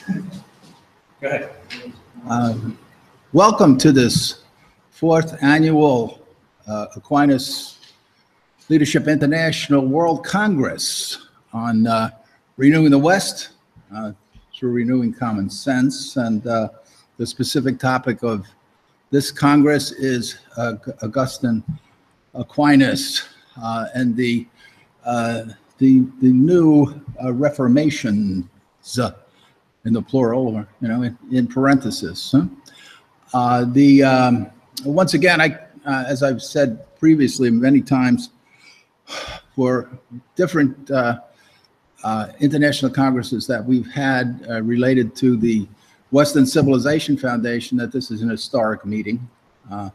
Go ahead. Welcome to this fourth annual Aquinas Leadership International World Congress on renewing the West through renewing common sense. And the specific topic of this Congress is Augustine Aquinas and the new reformations in the plural, in parentheses. Once again, as I've said previously many times, for different international congresses that we've had related to the Western Civilization Foundation, that this is an historic meeting. I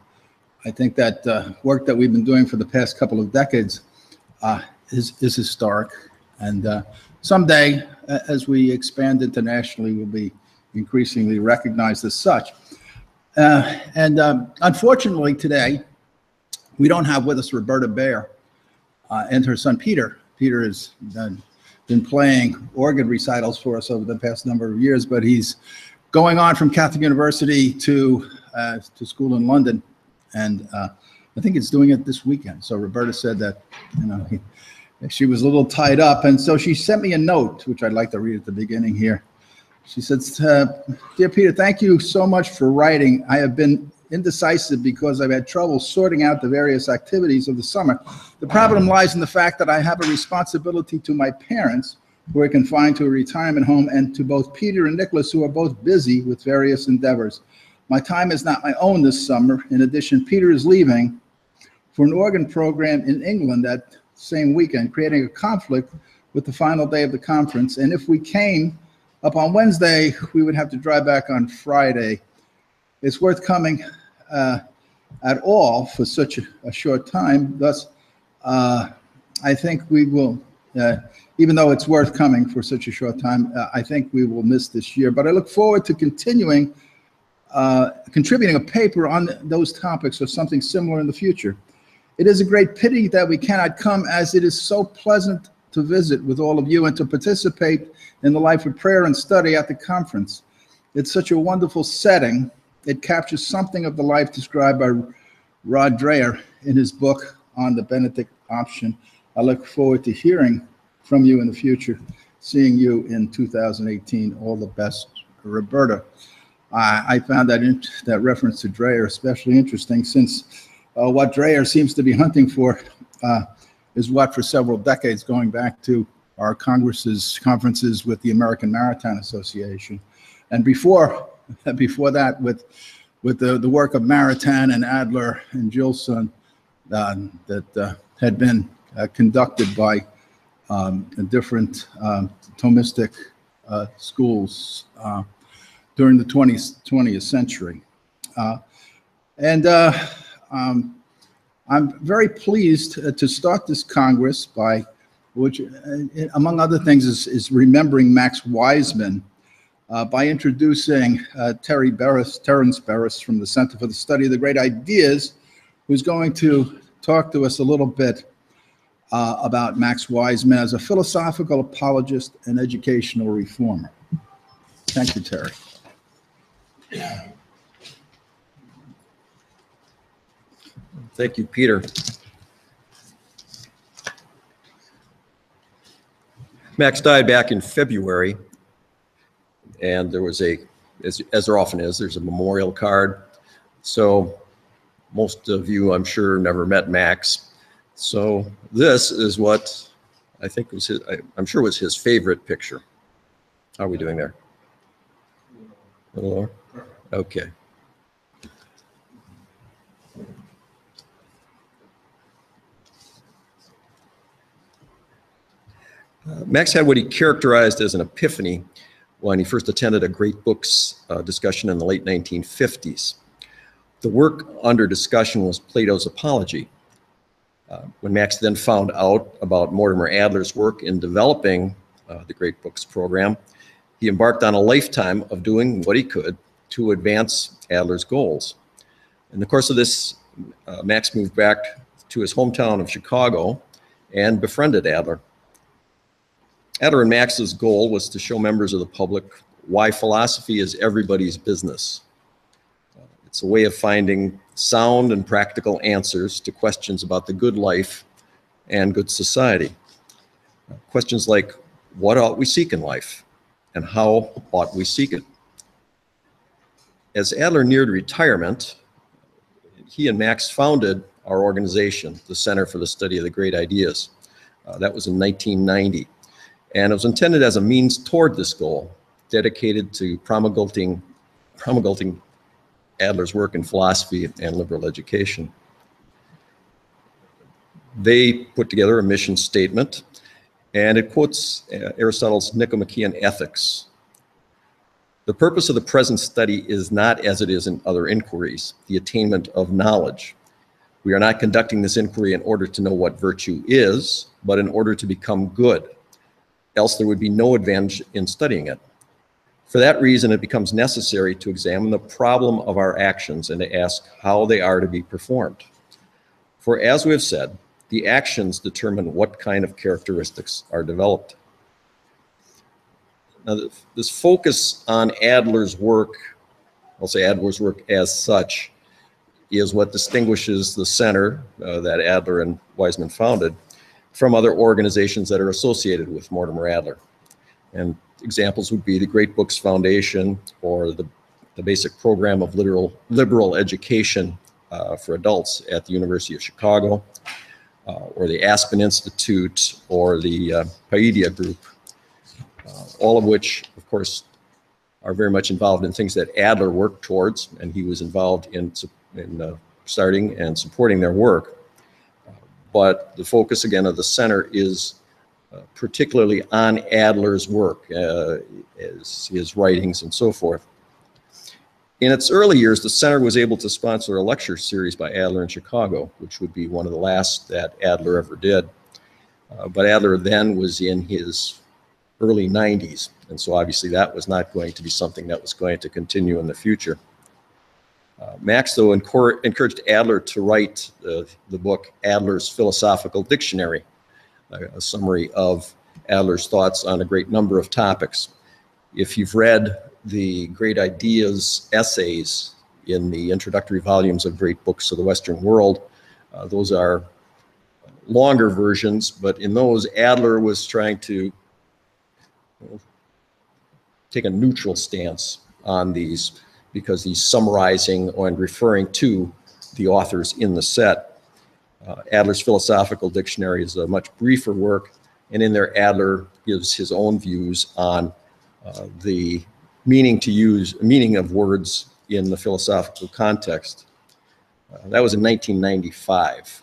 think that work that we've been doing for the past couple of decades is historic, and someday, as we expand internationally, we'll be increasingly recognized as such. Unfortunately today, we don't have with us Roberta Baer and her son Peter. Peter has been playing organ recitals for us over the past number of years, but he's going on from Catholic University to school in London, and I think it's doing it this weekend. So Roberta said that she was a little tied up, and so she sent me a note, which I'd like to read at the beginning here. She says, "Dear Peter, thank you so much for writing. I have been indecisive because I've had trouble sorting out the various activities of the summer. The problem lies in the fact that I have a responsibility to my parents, who are confined to a retirement home, and to both Peter and Nicholas, who are both busy with various endeavors. My time is not my own this summer. In addition, Peter is leaving for an organ program in England that same weekend, creating a conflict with the final day of the conference. And if we came up on Wednesday, we would have to drive back on Friday. It's worth coming at all for such a short time. Thus, I think we will, even though it's worth coming for such a short time, I think we will miss this year. But I look forward to contributing a paper on those topics or something similar in the future. It is a great pity that we cannot come, as it is so pleasant to visit with all of you and to participate in the life of prayer and study at the conference. It's such a wonderful setting. It captures something of the life described by Rod Dreher in his book on the Benedict option. I look forward to hearing from you in the future, seeing you in 2018. All the best, Roberta." I found that reference to Dreher especially interesting, since what Dreher seems to be hunting for is what, for several decades, going back to our conferences with the American Maritime Association, and before that with the work of Maritain and Adler and Gilson that had been conducted by different Thomistic schools during the 20th century. I'm very pleased to start this Congress by, which among other things is remembering Max Weismann, by introducing Terence Barris from the Center for the Study of the Great Ideas, who's going to talk to us a little bit about Max Weismann as a philosophical apologist and educational reformer. Thank you, Terry. Thank you, Peter. Max died back in February, and there was as there often is, there's a memorial card. So most of you, I'm sure, never met Max. So this is what I think was I'm sure was his favorite picture. How are we doing there? A little lower? Okay. Max had what he characterized as an epiphany when he first attended a great books discussion in the late 1950s. The work under discussion was Plato's Apology. When Max then found out about Mortimer Adler's work in developing the Great Books program, he embarked on a lifetime of doing what he could to advance Adler's goals. In the course of this, Max moved back to his hometown of Chicago and befriended Adler. Adler and Max's goal was to show members of the public why philosophy is everybody's business. It's a way of finding sound and practical answers to questions about the good life and good society. Questions like, what ought we seek in life, and how ought we seek it? As Adler neared retirement, he and Max founded our organization, the Center for the Study of the Great Ideas. That was in 1990. And it was intended as a means toward this goal, dedicated to promulgating Adler's work in philosophy and liberal education. They put together a mission statement, and it quotes Aristotle's Nicomachean Ethics. The purpose of the present study is not, as it is in other inquiries, the attainment of knowledge. We are not conducting this inquiry in order to know what virtue is, but in order to become good. Else there would be no advantage in studying it. For that reason, it becomes necessary to examine the problem of our actions and to ask how they are to be performed. For as we have said, the actions determine what kind of characteristics are developed. Now, this focus on Adler's work, I'll say Adler's work as such, is what distinguishes the center that Adler and Weismann founded from other organizations that are associated with Mortimer Adler. And examples would be the Great Books Foundation, or the basic program of liberal education for adults at the University of Chicago, or the Aspen Institute, or the Paideia Group, all of which, of course, are very much involved in things that Adler worked towards, and he was involved in starting and supporting their work. But the focus, again, of the center is particularly on Adler's work, his writings and so forth. In its early years, the center was able to sponsor a lecture series by Adler in Chicago, which would be one of the last that Adler ever did. But Adler then was in his early 90s, and so obviously that was not going to be something that was going to continue in the future. Max, though, encouraged Adler to write the book Adler's Philosophical Dictionary, a summary of Adler's thoughts on a great number of topics. If you've read the Great Ideas essays in the introductory volumes of Great Books of the Western World, those are longer versions, but in those, Adler was trying to take a neutral stance on these, because he's summarizing and referring to the authors in the set. Adler's Philosophical Dictionary is a much briefer work, and in there Adler gives his own views on the meaning of words in the philosophical context. That was in 1995.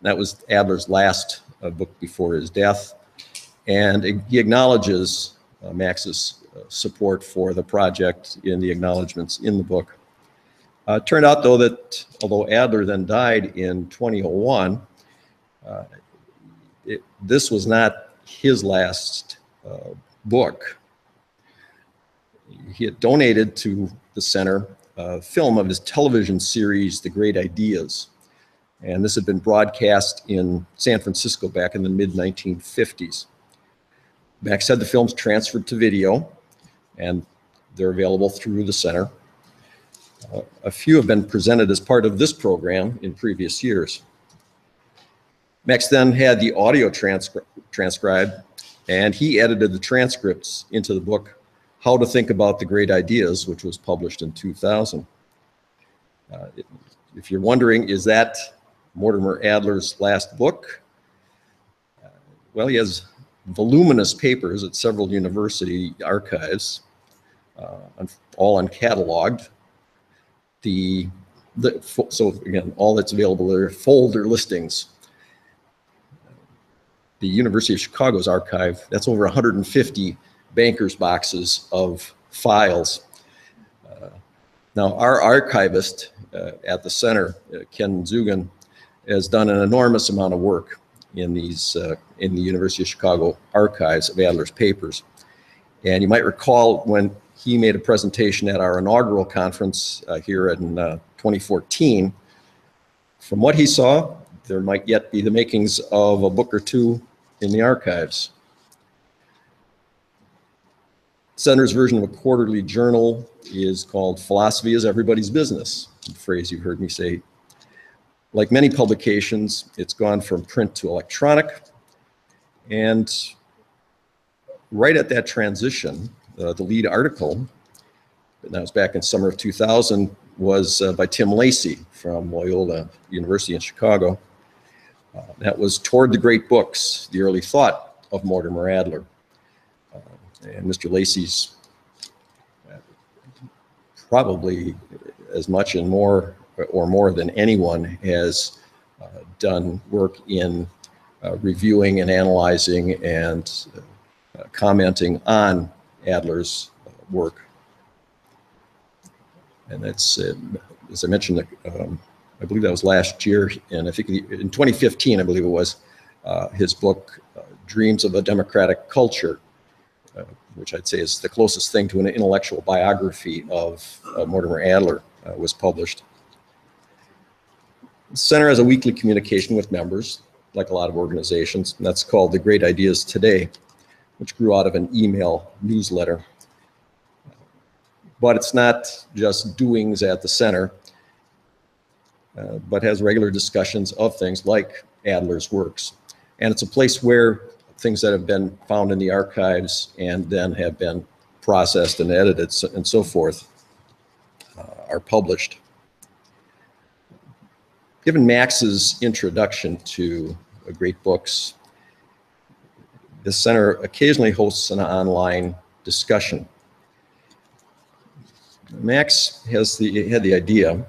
That was Adler's last book before his death, and he acknowledges Max's support for the project in the acknowledgments in the book. It turned out, though, that although Adler then died in 2001, this was not his last book. He had donated to the center a film of his television series, The Great Ideas, and this had been broadcast in San Francisco back in the mid-1950s. Max had the films transferred to video, and they're available through the center. A few have been presented as part of this program in previous years. Max then had the audio transcribed, and he edited the transcripts into the book How to Think About the Great Ideas, which was published in 2000. If you're wondering, is that Mortimer Adler's last book? Well, he has voluminous papers at several university archives, all uncatalogued. So again, all that's available are folder listings. The University of Chicago's archive, that's over 150 banker's boxes of files. Now, our archivist at the center, Ken Zugan, has done an enormous amount of work in these in the University of Chicago archives of Adler's papers. And you might recall when he made a presentation at our inaugural conference here in 2014. From what he saw, there might yet be the makings of a book or two in the archives. Center's version of a quarterly journal is called Philosophy is Everybody's Business, a phrase you've heard me say. Like many publications, it's gone from print to electronic. And right at that transition, the lead article, and that was back in summer of 2000, was by Tim Lacey from Loyola University in Chicago. That was Toward the Great Books, the Early Thought of Mortimer Adler. And Mr. Lacey's probably as much and more or more than anyone has done work in reviewing and analyzing and commenting on Adler's work. And that's, as I mentioned, I believe that was last year, and I think in 2015, I believe it was, his book, Dreams of a Democratic Culture, which I'd say is the closest thing to an intellectual biography of Mortimer Adler, was published. The Center has a weekly communication with members, like a lot of organizations, and that's called The Great Ideas Today, which grew out of an email newsletter. But it's not just doings at the center, but has regular discussions of things like Adler's works. And it's a place where things that have been found in the archives and then have been processed and edited and so forth are published. Given Max's introduction to great books, the center occasionally hosts an online discussion. Max had the idea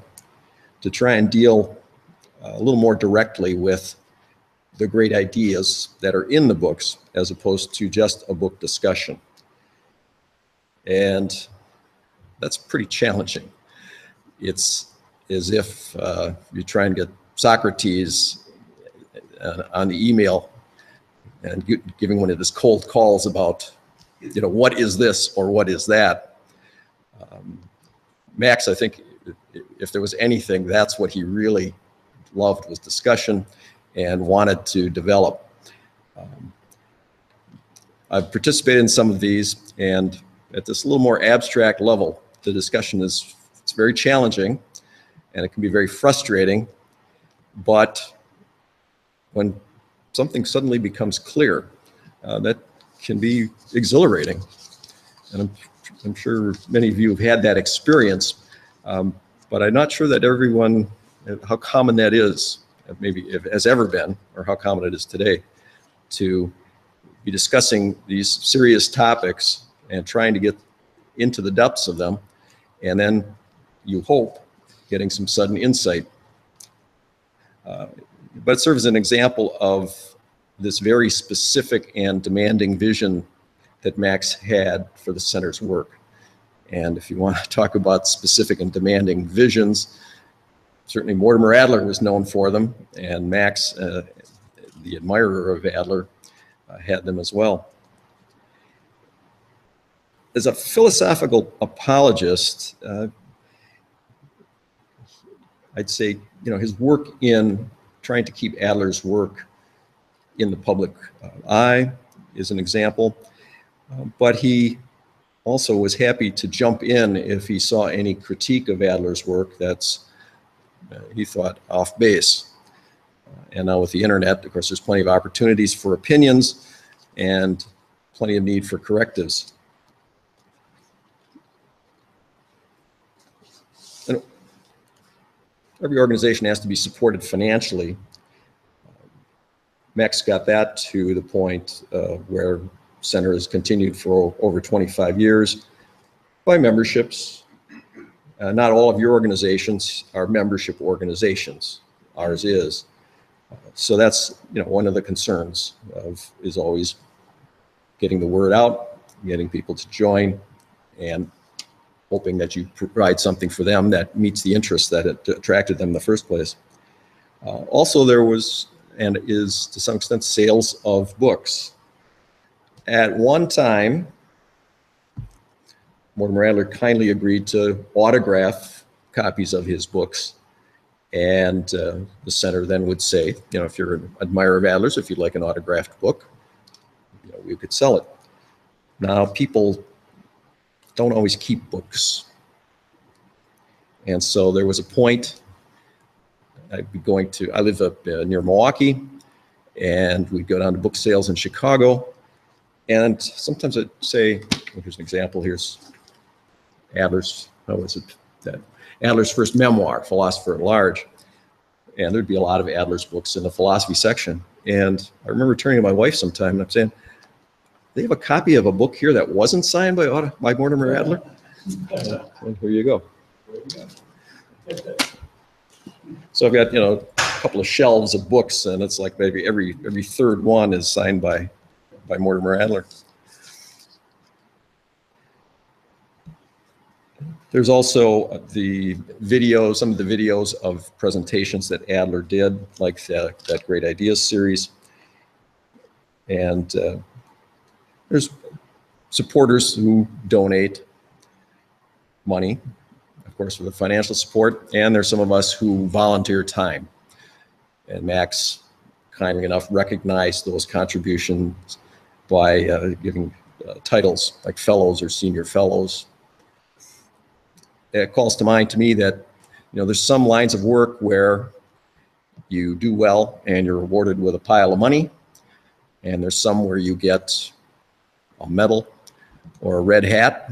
to try and deal a little more directly with the great ideas that are in the books as opposed to just a book discussion. And that's pretty challenging. It's as if you try and get Socrates on the email and giving one of his cold calls about, what is this or what is that? Max, I think, if there was anything, that's what he really loved, was discussion and wanted to develop. I've participated in some of these, and at this little more abstract level, the discussion it's very challenging, and it can be very frustrating, but when something suddenly becomes clear, that can be exhilarating. And I'm sure many of you have had that experience, but I'm not sure that everyone, how common that is, maybe if it has ever been, or how common it is today, to be discussing these serious topics and trying to get into the depths of them, and then you hope getting some sudden insight. But it serves as an example of this very specific and demanding vision that Max had for the center's work. And if you want to talk about specific and demanding visions, certainly Mortimer Adler was known for them, and Max, the admirer of Adler, had them as well. As a philosophical apologist, I'd say, his work in trying to keep Adler's work in the public eye is an example, but he also was happy to jump in if he saw any critique of Adler's work that's, he thought, off base. And now with the internet, of course, there's plenty of opportunities for opinions and plenty of need for correctives. And every organization has to be supported financially. Max got that to the point where Center has continued for over 25 years by memberships. Not all of your organizations are membership organizations. Ours is. So that's one of the concerns is always getting the word out, getting people to join, and hoping that you provide something for them that meets the interest that it attracted them in the first place. Also, there was and is to some extent sales of books. At one time, Mortimer Adler kindly agreed to autograph copies of his books. And the center then would say, if you're an admirer of Adler's, if you'd like an autographed book, we could sell it. Now, people don't always keep books. And so there was a point I'd be going to, I live up near Milwaukee, and we'd go down to book sales in Chicago. And sometimes I'd say, well, here's an example. Here's Adler's, how was it? That Adler's first memoir, Philosopher at Large. And there'd be a lot of Adler's books in the philosophy section. And I remember turning to my wife sometime and I'm saying, they have a copy of a book here that wasn't signed by Mortimer Adler? And here you go. So I've got, you know, a couple of shelves of books, and it's like maybe every third one is signed by Mortimer Adler. There's also the videos, some of the videos of presentations that Adler did, like that Great Ideas series. And there's supporters who donate money, of course, for the financial support, and there's some of us who volunteer time. And Max, kindly enough, recognized those contributions by giving titles like fellows or senior fellows. It calls to mind to me that, you know, there's some lines of work where you do well and you're rewarded with a pile of money, and there's some where you get a medal or a red hat,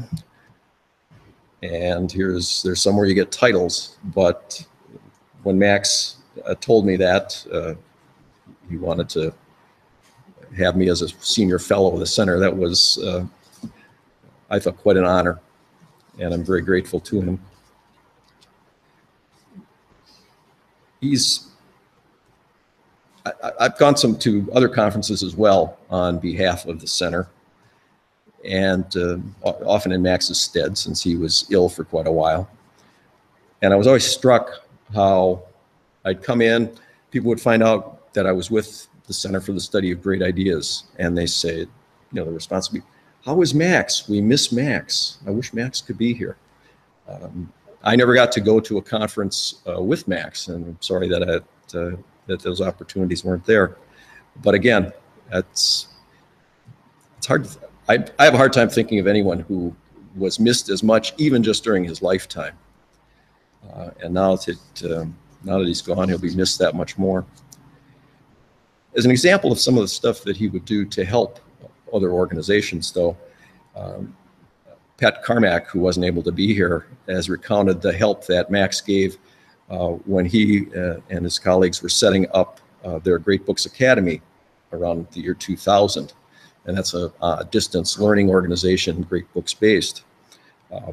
and there's some where you get titles. But when Max told me that he wanted to have me as a senior fellow of the center, that was, I thought, quite an honor, and I'm very grateful to him. I've gone to other conferences as well on behalf of the center, and often in Max's stead, since he was ill for quite a while. And I was always struck how I'd come in, people would find out that I was with the Center for the Study of Great Ideas, and they say, you know, the response would be, how is Max? We miss Max. I wish Max could be here. I never got to go to a conference with Max, and I'm sorry that that those opportunities weren't there. But again, it's hard. I have a hard time thinking of anyone who was missed as much, even just during his lifetime. And now that he's gone, he'll be missed that much more. As an example of some of the stuff that he would do to help other organizations, though, Pat Carmack, who wasn't able to be here, has recounted the help that Max gave when he and his colleagues were setting up their Great Books Academy around the year 2000. And that's a distance learning organization, Great Books based.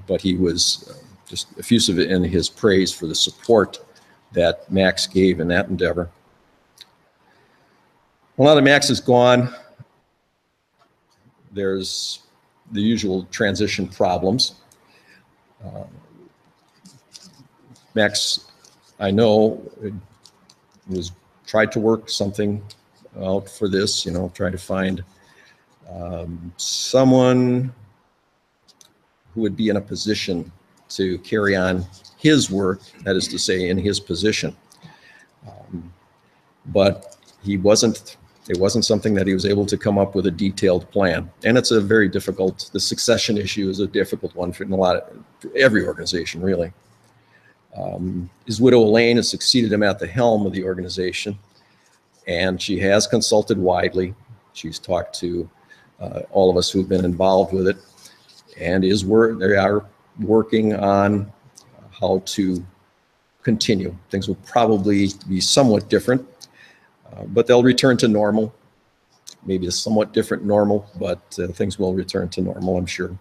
But he was just effusive in his praise for the support that Max gave in that endeavor. Well, now that Max is gone, there's the usual transition problems. Max, I know, tried to work something out for this, you know, try to find someone who would be in a position to carry on his work, that is to say, in his position. But it wasn't something that he was able to come up with a detailed plan. And it's a very difficult, the succession issue is a difficult one for every organization, really. His widow, Elaine, has succeeded him at the helm of the organization, and she has consulted widely. She's talked to all of us who've been involved with it, and they are working on how to continue. Things will probably be somewhat different, but they'll return to normal. Maybe a somewhat different normal, but things will return to normal, I'm sure.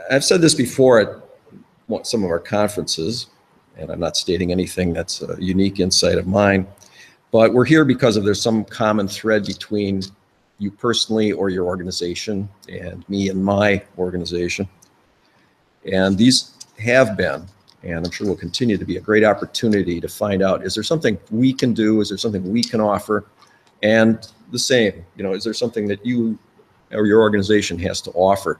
I've said this before at some of our conferences, and I'm not stating anything that's a unique insight of mine, but we're here because there's some common thread between you personally or your organization and me and my organization. And these have been, and I'm sure will continue to be, a great opportunity to find out, is there something we can do? Is there something we can offer? And the same, you know, is there something that you or your organization has to offer?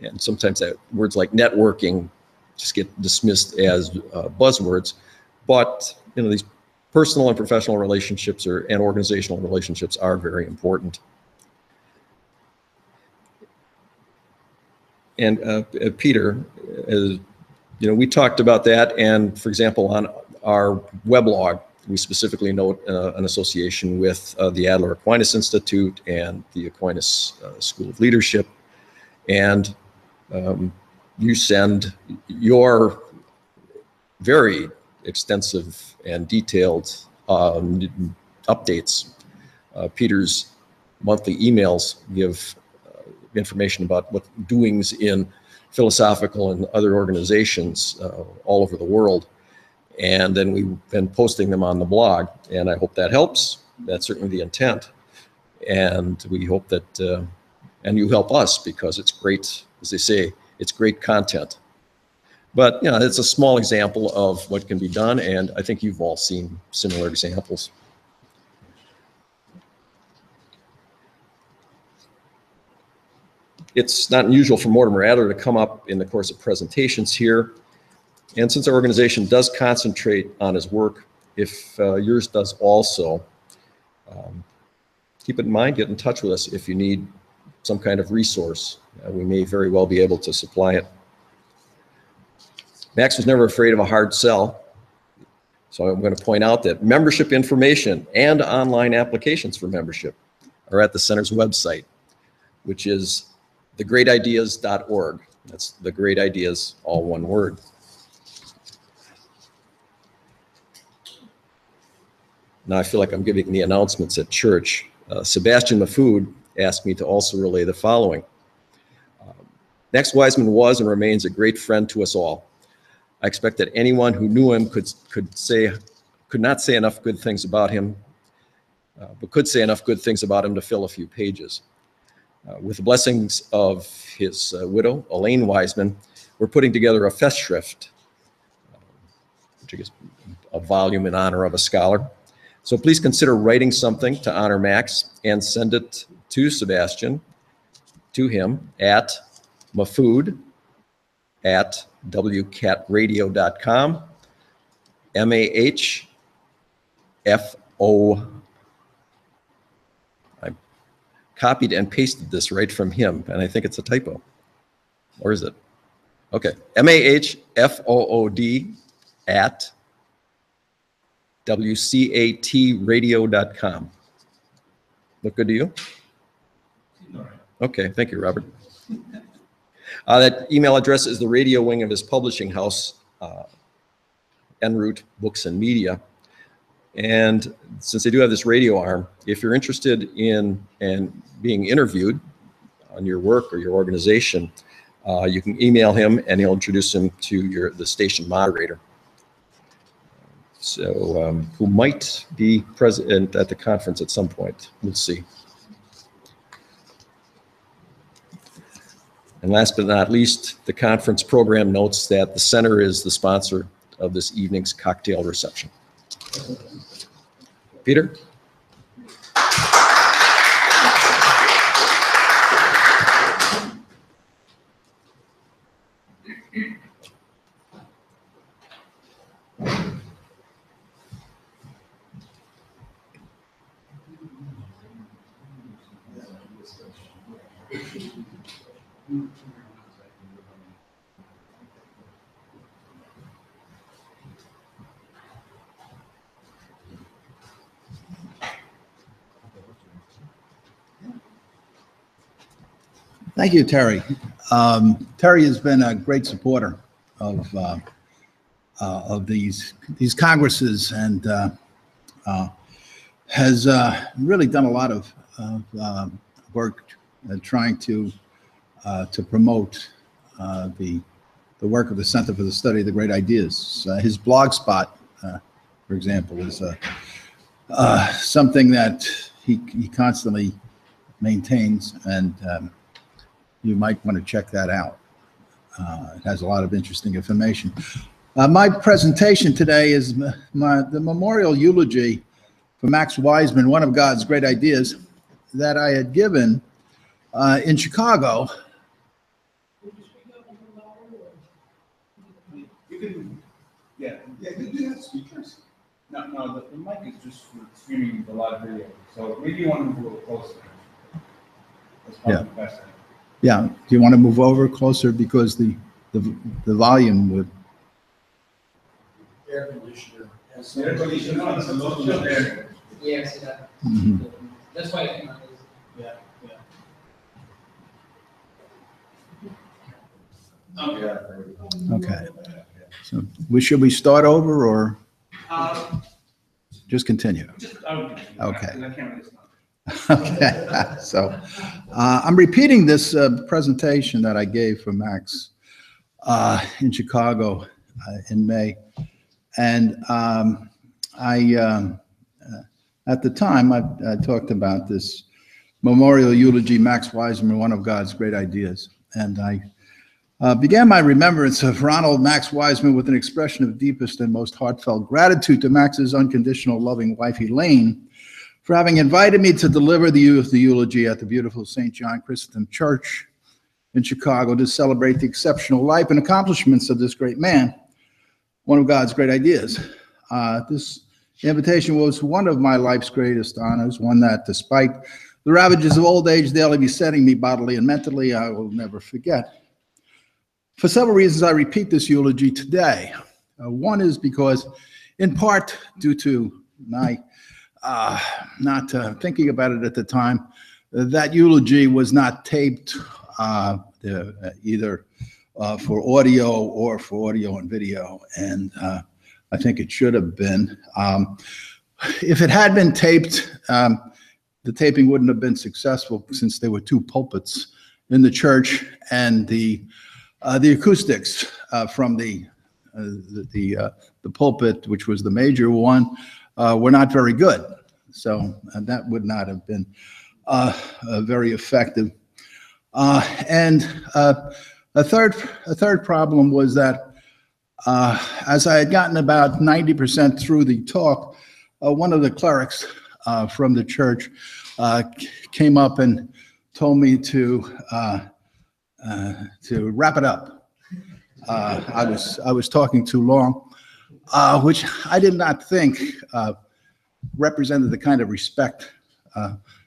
And sometimes that words like networking just get dismissed as buzzwords, but you know, these personal and professional relationships and organizational relationships are very important. And Peter, we talked about that, and for example, on our weblog, we specifically note an association with the Adler Aquinas Institute and the Aquinas School of Leadership, and you send your very extensive and detailed updates. Peter's monthly emails give information about what doings in philosophical and other organizations all over the world. And then we've been posting them on the blog, and I hope that helps. That's certainly the intent. And we hope that, and you help us, because it's great, as they say, it's great content. But it's a small example of what can be done, and I think you've all seen similar examples. It's not unusual for Mortimer Adler to come up in the course of presentations here. And since our organization does concentrate on his work, if yours does also, keep it in mind, get in touch with us if you need some kind of resource. We may very well be able to supply it. Max was never afraid of a hard sell. So I'm going to point out that membership information and online applications for membership are at the center's website, which is thegreatideas.org. That's the Great Ideas, all one word. Now I feel like I'm giving the announcements at church. Sebastian Mafood asked me to also relay the following. Max Weismann was and remains a great friend to us all. I expect that anyone who knew him could not say enough good things about him, but could say enough good things about him to fill a few pages. With the blessings of his widow, Elaine Weismann, we're putting together a Festschrift, which is a volume in honor of a scholar. So please consider writing something to honor Max and send it to Sebastian, to him, at mafood@wcatradio.com, MAHFO. I copied and pasted this right from him, and I think it's a typo. Or is it? Okay, MAHFOOD at WCATradio.com. Look good to you? Okay, thank you, Robert. That email address is the radio wing of his publishing house, En route Books and Media. And since they do have this radio arm, if you're interested in being interviewed on your work or your organization, you can email him and he'll introduce him to the station moderator. So who might be present at the conference at some point. We'll see. And last but not least, the conference program notes that the center is the sponsor of this evening's cocktail reception. Peter? Thank you, Terry. Terry has been a great supporter of these congresses and has really done a lot of work trying to promote the work of the Center for the Study of the Great Ideas. His blog spot, for example, is something that he constantly maintains, and you might want to check that out. It has a lot of interesting information. My presentation today is the memorial eulogy for Max Weismann, one of God's great ideas, that I had given in Chicago. Yeah, do you have speakers? No, the mic is just for streaming the live video. So maybe you want to move a little closer. That's probably the best thing. Yeah, do you want to move over closer because the volume would, Air conditioner. has Air conditioner, it's a lot of there. Yes, yeah. Mhm. That's why I think Yeah, yeah. okay. So should we start over or just continue? Okay. Okay, so I'm repeating this presentation that I gave for Max in Chicago in May. And at the time, I talked about this memorial eulogy, Max Weismann, one of God's great ideas. And I began my remembrance of Ronald Max Weismann with an expression of deepest and most heartfelt gratitude to Max's unconditional loving wife, Elaine, for having invited me to deliver the eulogy at the beautiful St. John Chrysostom Church in Chicago to celebrate the exceptional life and accomplishments of this great man, one of God's great ideas. This invitation was one of my life's greatest honors, one that, despite the ravages of old age daily besetting me bodily and mentally, I will never forget. For several reasons, I repeat this eulogy today. One is because, in part, due to my not thinking about it at the time, that eulogy was not taped either for audio or for audio and video, and I think it should have been. If it had been taped, the taping wouldn't have been successful since there were two pulpits in the church, and the acoustics from the pulpit, which was the major one, were not very good. So that would not have been very effective. And a third problem was that as I had gotten about 90% through the talk, one of the clerics from the church came up and told me to wrap it up. I was talking too long, which I did not think represented the kind of respect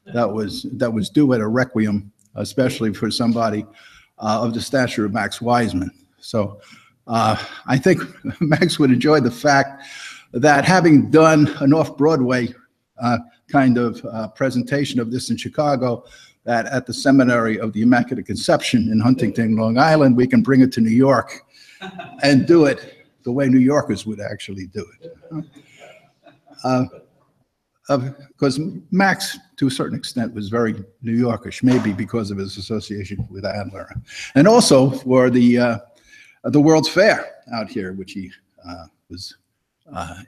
that was due at a requiem, especially for somebody of the stature of Max Weismann. So I think Max would enjoy the fact that, having done an off-Broadway kind of presentation of this in Chicago, that at the Seminary of the Immaculate Conception in Huntington, Long Island, we can bring it to New York and do it the way New Yorkers would actually do it. Because Max, to a certain extent, was very New Yorkish, maybe because of his association with Adler, and also for the World's Fair out here, which he was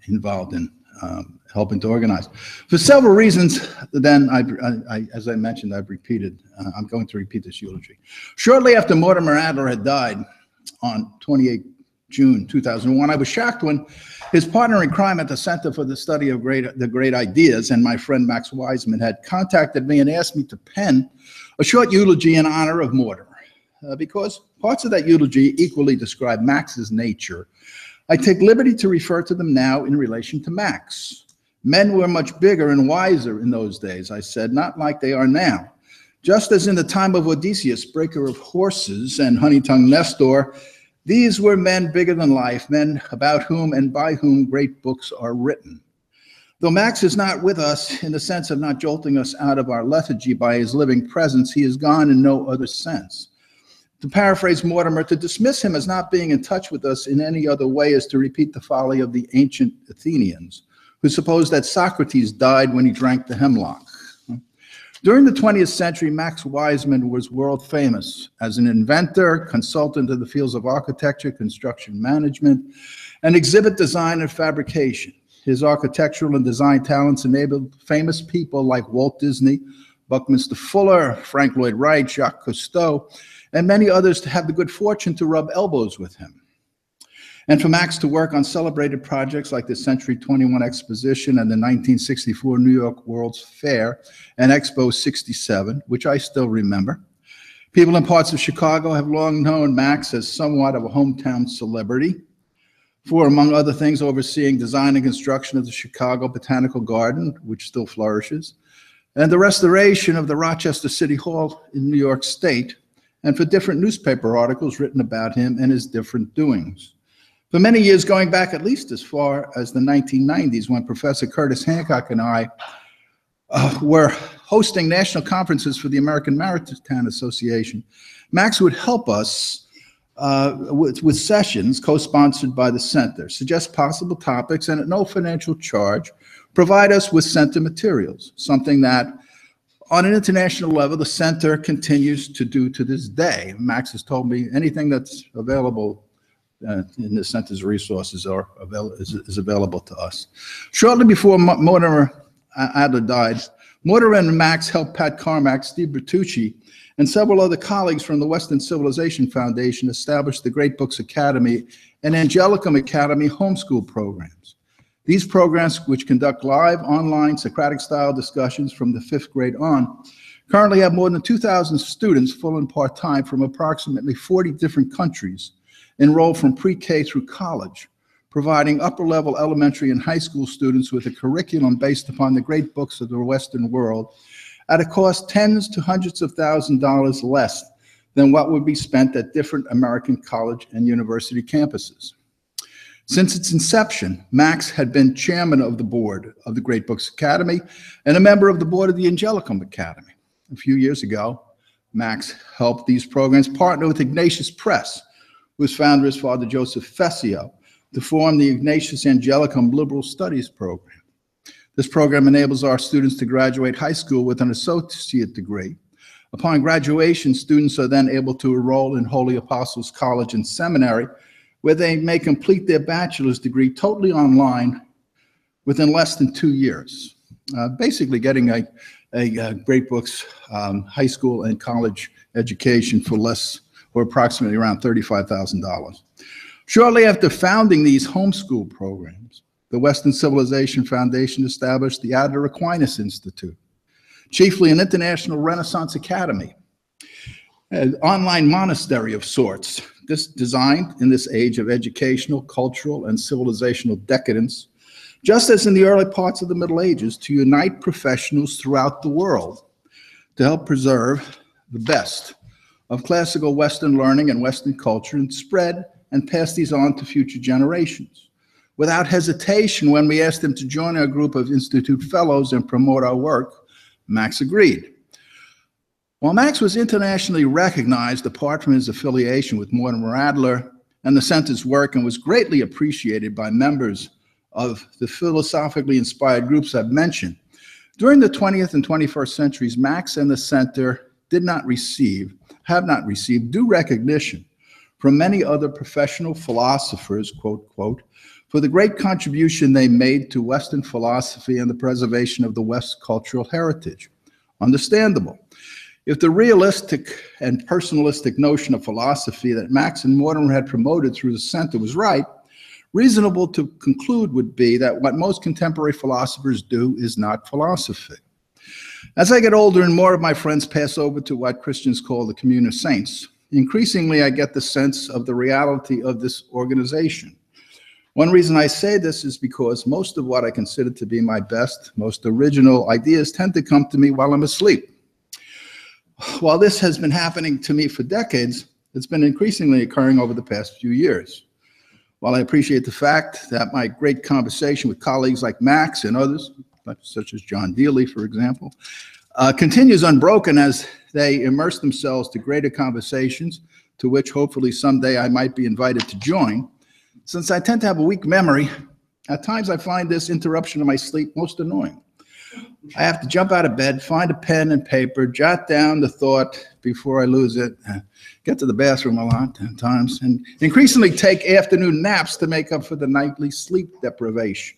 involved in helping to organize. For several reasons, then, as I mentioned, I've repeated. I'm going to repeat this eulogy. Shortly after Mortimer Adler had died on 28 June 2001, I was shocked when his partner in crime at the Center for the Study of the Great Ideas and my friend Max Weismann had contacted me and asked me to pen a short eulogy in honor of Mortimer. Because parts of that eulogy equally describe Max's nature, I take liberty to refer to them now in relation to Max. Men were much bigger and wiser in those days, I said, not like they are now. Just as in the time of Odysseus, breaker of horses, and honey-tongued Nestor, these were men bigger than life, men about whom and by whom great books are written. Though Max is not with us in the sense of not jolting us out of our lethargy by his living presence, he is gone in no other sense. To paraphrase Mortimer, to dismiss him as not being in touch with us in any other way is to repeat the folly of the ancient Athenians, who supposed that Socrates died when he drank the hemlock. During the 20th century, Max Weismann was world famous as an inventor, consultant in the fields of architecture, construction management, and exhibit design and fabrication. His architectural and design talents enabled famous people like Walt Disney, Buckminster Fuller, Frank Lloyd Wright, Jacques Cousteau, and many others to have the good fortune to rub elbows with him. And for Max to work on celebrated projects like the Century 21 Exposition and the 1964 New York World's Fair and Expo 67, which I still remember. People in parts of Chicago have long known Max as somewhat of a hometown celebrity for, among other things, overseeing design and construction of the Chicago Botanical Garden, which still flourishes, and the restoration of the Rochester City Hall in New York State, and for different newspaper articles written about him and his different doings. For many years, going back at least as far as the 1990s, when Professor Curtis Hancock and I were hosting national conferences for the American Maritime Association, Max would help us with sessions co-sponsored by the center, suggest possible topics, and at no financial charge, provide us with center materials, something that on an international level, the center continues to do to this day. Max has told me anything that's available in the center's resources is available to us. Shortly before Mortimer Adler died, Mortimer and Max helped Pat Carmack, Steve Bertucci, and several other colleagues from the Western Civilization Foundation establish the Great Books Academy and Angelicum Academy homeschool programs. These programs, which conduct live, online, Socratic-style discussions from the 5th grade on, currently have more than 2,000 students, full and part-time, from approximately 40 different countries, enrolled from pre-K through college, providing upper-level elementary and high school students with a curriculum based upon the great books of the Western world at a cost tens to hundreds of $1,000s less than what would be spent at different American college and university campuses. Since its inception, Max had been chairman of the board of the Great Books Academy and a member of the board of the Angelicum Academy. A few years ago, Max helped these programs partner with Ignatius Press, whose founder is Father Joseph Fessio, to form the Ignatius Angelicum Liberal Studies program. This program enables our students to graduate high school with an associate degree. Upon graduation, students are then able to enroll in Holy Apostles College and Seminary, where they may complete their bachelor's degree totally online within less than 2 years. Basically getting a Great Books high school and college education for less, or approximately around $35,000. Shortly after founding these homeschool programs, the Western Civilization Foundation established the Adler Aquinas Institute, chiefly an international Renaissance academy, an online monastery of sorts. This designed in this age of educational, cultural, and civilizational decadence, just as in the early parts of the Middle Ages, to unite professionals throughout the world to help preserve the best of classical Western learning and Western culture and spread and pass these on to future generations. Without hesitation, when we asked him to join our group of Institute fellows and promote our work, Max agreed. While Max was internationally recognized apart from his affiliation with Mortimer Adler and the center's work, and was greatly appreciated by members of the philosophically inspired groups I've mentioned, during the 20th and 21st centuries, Max and the center have not received due recognition from many other professional philosophers, quote, quote, for the great contribution they made to Western philosophy and the preservation of the West's cultural heritage. Understandable. If the realistic and personalistic notion of philosophy that Max and Mortimer had promoted through the center was right, reasonable to conclude would be that what most contemporary philosophers do is not philosophy. As I get older and more of my friends pass over to what Christians call the commune of saints, increasingly I get the sense of the reality of this organization. One reason I say this is because most of what I consider to be my best, most original ideas tend to come to me while I'm asleep. While this has been happening to me for decades, it's been increasingly occurring over the past few years. While I appreciate the fact that my great conversation with colleagues like Max and others, such as John Dealey, for example, continues unbroken as they immerse themselves to greater conversations to which hopefully someday I might be invited to join, since I tend to have a weak memory, at times I find this interruption of my sleep most annoying. I have to jump out of bed, find a pen and paper, jot down the thought before I lose it, get to the bathroom a lot of times, and increasingly take afternoon naps to make up for the nightly sleep deprivation.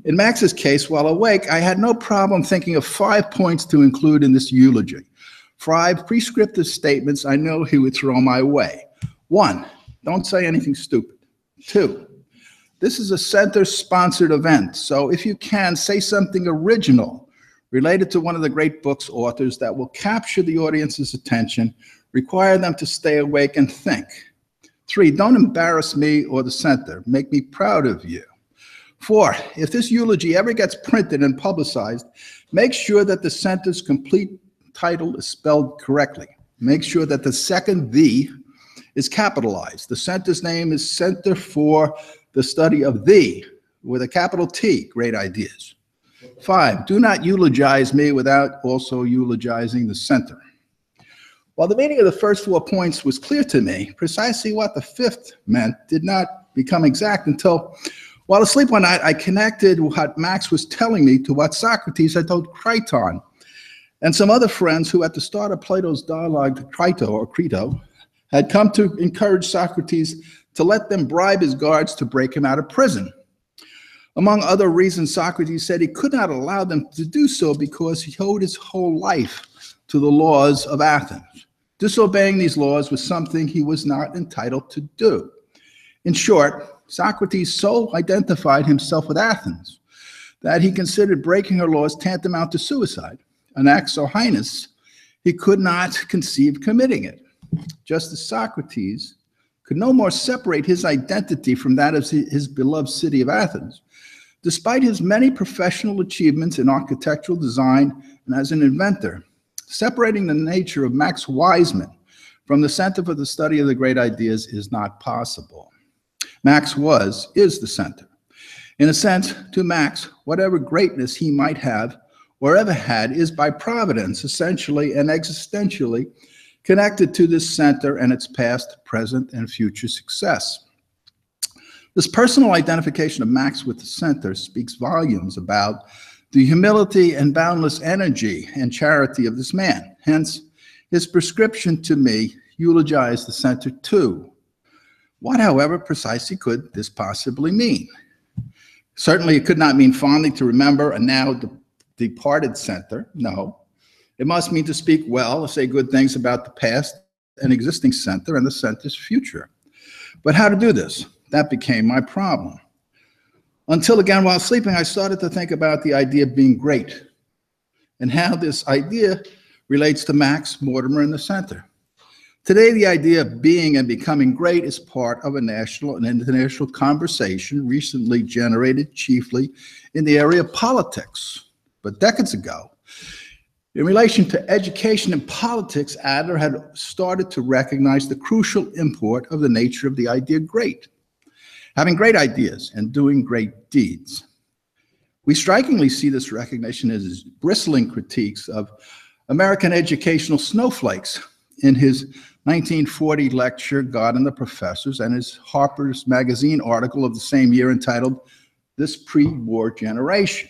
In Max's case, while awake, I had no problem thinking of 5 points to include in this eulogy. 5 prescriptive statements I know he would throw my way. 1, don't say anything stupid. 2, this is a center-sponsored event, so if you can, say something original related to one of the great book's authors that will capture the audience's attention, require them to stay awake and think. 3, don't embarrass me or the center. Make me proud of you. 4, if this eulogy ever gets printed and publicized, make sure that the center's complete title is spelled correctly. make sure that the second "the" is capitalized. The center's name is Center for the Study of the, with a capital T, great ideas. 5, do not eulogize me without also eulogizing the center. While the meaning of the first 4 points was clear to me, precisely what the fifth meant did not become exact until, while asleep one night, I connected what Max was telling me to what Socrates had told Crichton and some other friends who, at the start of Plato's dialogue, Crito, had come to encourage Socrates to let them bribe his guards to break him out of prison. Among other reasons, Socrates said he could not allow them to do so because he owed his whole life to the laws of Athens. Disobeying these laws was something he was not entitled to do. In short, Socrates so identified himself with Athens that he considered breaking her laws tantamount to suicide, an act so heinous he could not conceive committing it. Just as Socrates could no more separate his identity from that of his beloved city of Athens, despite his many professional achievements in architectural design and as an inventor, separating the nature of Max Weismann from the Center for the Study of the Great Ideas is not possible. Max is the center. In a sense, to Max, whatever greatness he might have or ever had is by providence, essentially and existentially, connected to this center and its past, present, and future success. This personal identification of Max with the center speaks volumes about the humility and boundless energy and charity of this man. Hence, his prescription to me eulogized the center too. What, however, precisely could this possibly mean? Certainly, it could not mean fondly to remember a now departed center. No. It must mean to speak well or say good things about the past and existing center and the center's future. But how to do this? That became my problem. Until again, while sleeping, I started to think about the idea of being great and how this idea relates to Max, Mortimer, and the center. Today, the idea of being and becoming great is part of a national and international conversation recently generated chiefly in the area of politics. But decades ago, in relation to education and politics, Adler had started to recognize the crucial import of the nature of the idea great, having great ideas and doing great deeds. We strikingly see this recognition as bristling critiques of American educational snowflakes in his 1940 lecture, God and the Professors, and his Harper's Magazine article of the same year entitled, This Pre-War Generation.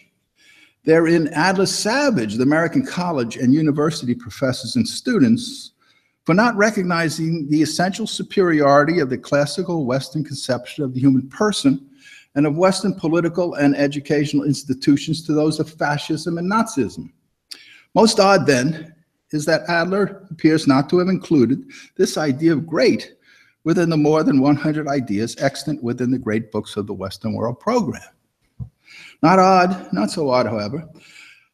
Therein, Adler savaged the American college and university professors and students for not recognizing the essential superiority of the classical Western conception of the human person and of Western political and educational institutions to those of fascism and Nazism. Most odd, then, is that Adler appears not to have included this idea of great within the more than 100 ideas extant within the great books of the Western World Program. Not odd, not so odd, however,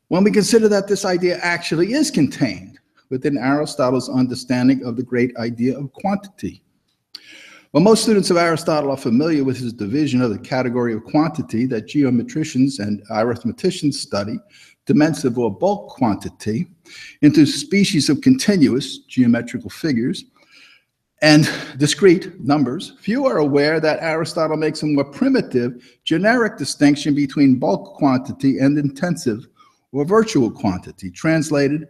when we consider that this idea actually is contained within Aristotle's understanding of the great idea of quantity. Well, most students of Aristotle are familiar with his division of the category of quantity that geometricians and arithmeticians study, dimensive or bulk quantity, into species of continuous geometrical figures and discrete numbers. Few are aware that Aristotle makes a more primitive, generic distinction between bulk quantity and intensive or virtual quantity, translated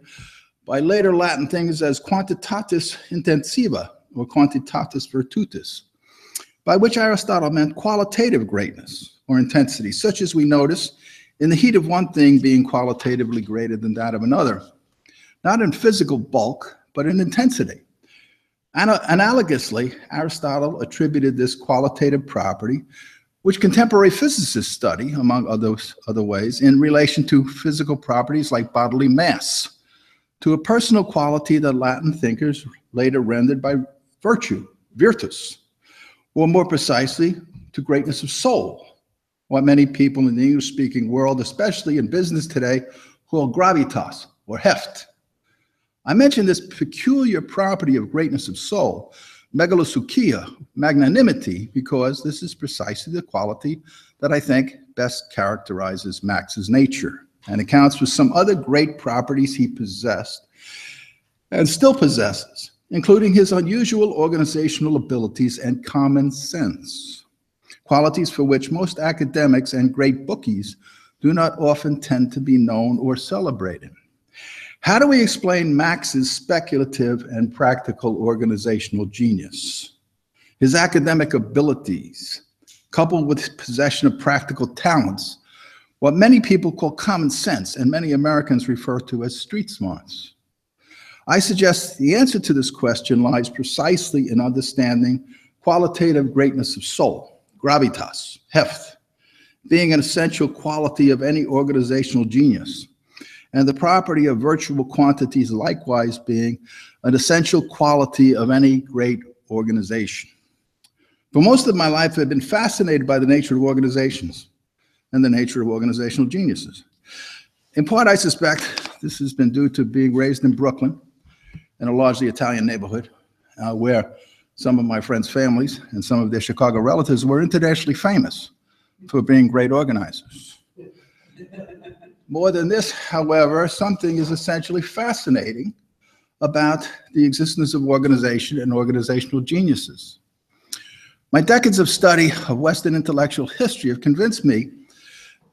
by later Latin things as quantitatis intensiva or quantitatis virtutis, by which Aristotle meant qualitative greatness or intensity, such as we notice in the heat of one thing being qualitatively greater than that of another, not in physical bulk, but in intensity. Analogously, Aristotle attributed this qualitative property, which contemporary physicists study, among other ways, in relation to physical properties like bodily mass, to a personal quality that Latin thinkers later rendered by virtue, virtus, or more precisely, to greatness of soul, what many people in the English-speaking world, especially in business today, call gravitas or heft. I mention this peculiar property of greatness of soul, megalosoukia, magnanimity, because this is precisely the quality that I think best characterizes Max's nature and accounts for some other great properties he possessed, and still possesses, including his unusual organizational abilities and common sense, qualities for which most academics and great bookies do not often tend to be known or celebrated. How do we explain Max's speculative and practical organizational genius? His academic abilities, coupled with his possession of practical talents, what many people call common sense and many Americans refer to as street smarts. I suggest the answer to this question lies precisely in understanding qualitative greatness of soul, gravitas, heft, being an essential quality of any organizational genius, and the property of virtual quantities likewise being an essential quality of any great organization. For most of my life, I've been fascinated by the nature of organizations and the nature of organizational geniuses. In part, I suspect this has been due to being raised in Brooklyn, in a largely Italian neighborhood, where some of my friends' families and some of their Chicago relatives were internationally famous for being great organizers. More than this, however, something is essentially fascinating about the existence of organization and organizational geniuses. My decades of study of Western intellectual history have convinced me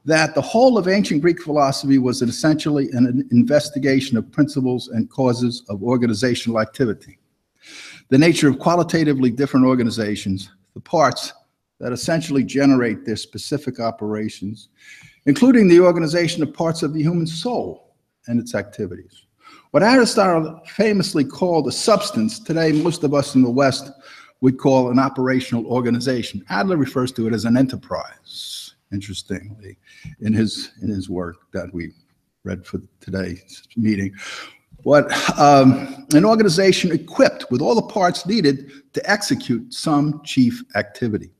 that the whole of ancient Greek philosophy was essentially an investigation of principles and causes of organizational activity. The nature of qualitatively different organizations, the parts that essentially generate their specific operations, including the organization of parts of the human soul and its activities. What Aristotle famously called a substance, today most of us in the West would call an operational organization. Adler refers to it as an enterprise, interestingly, in his work that we read for today's meeting. What an organization equipped with all the parts needed to execute some chief activity.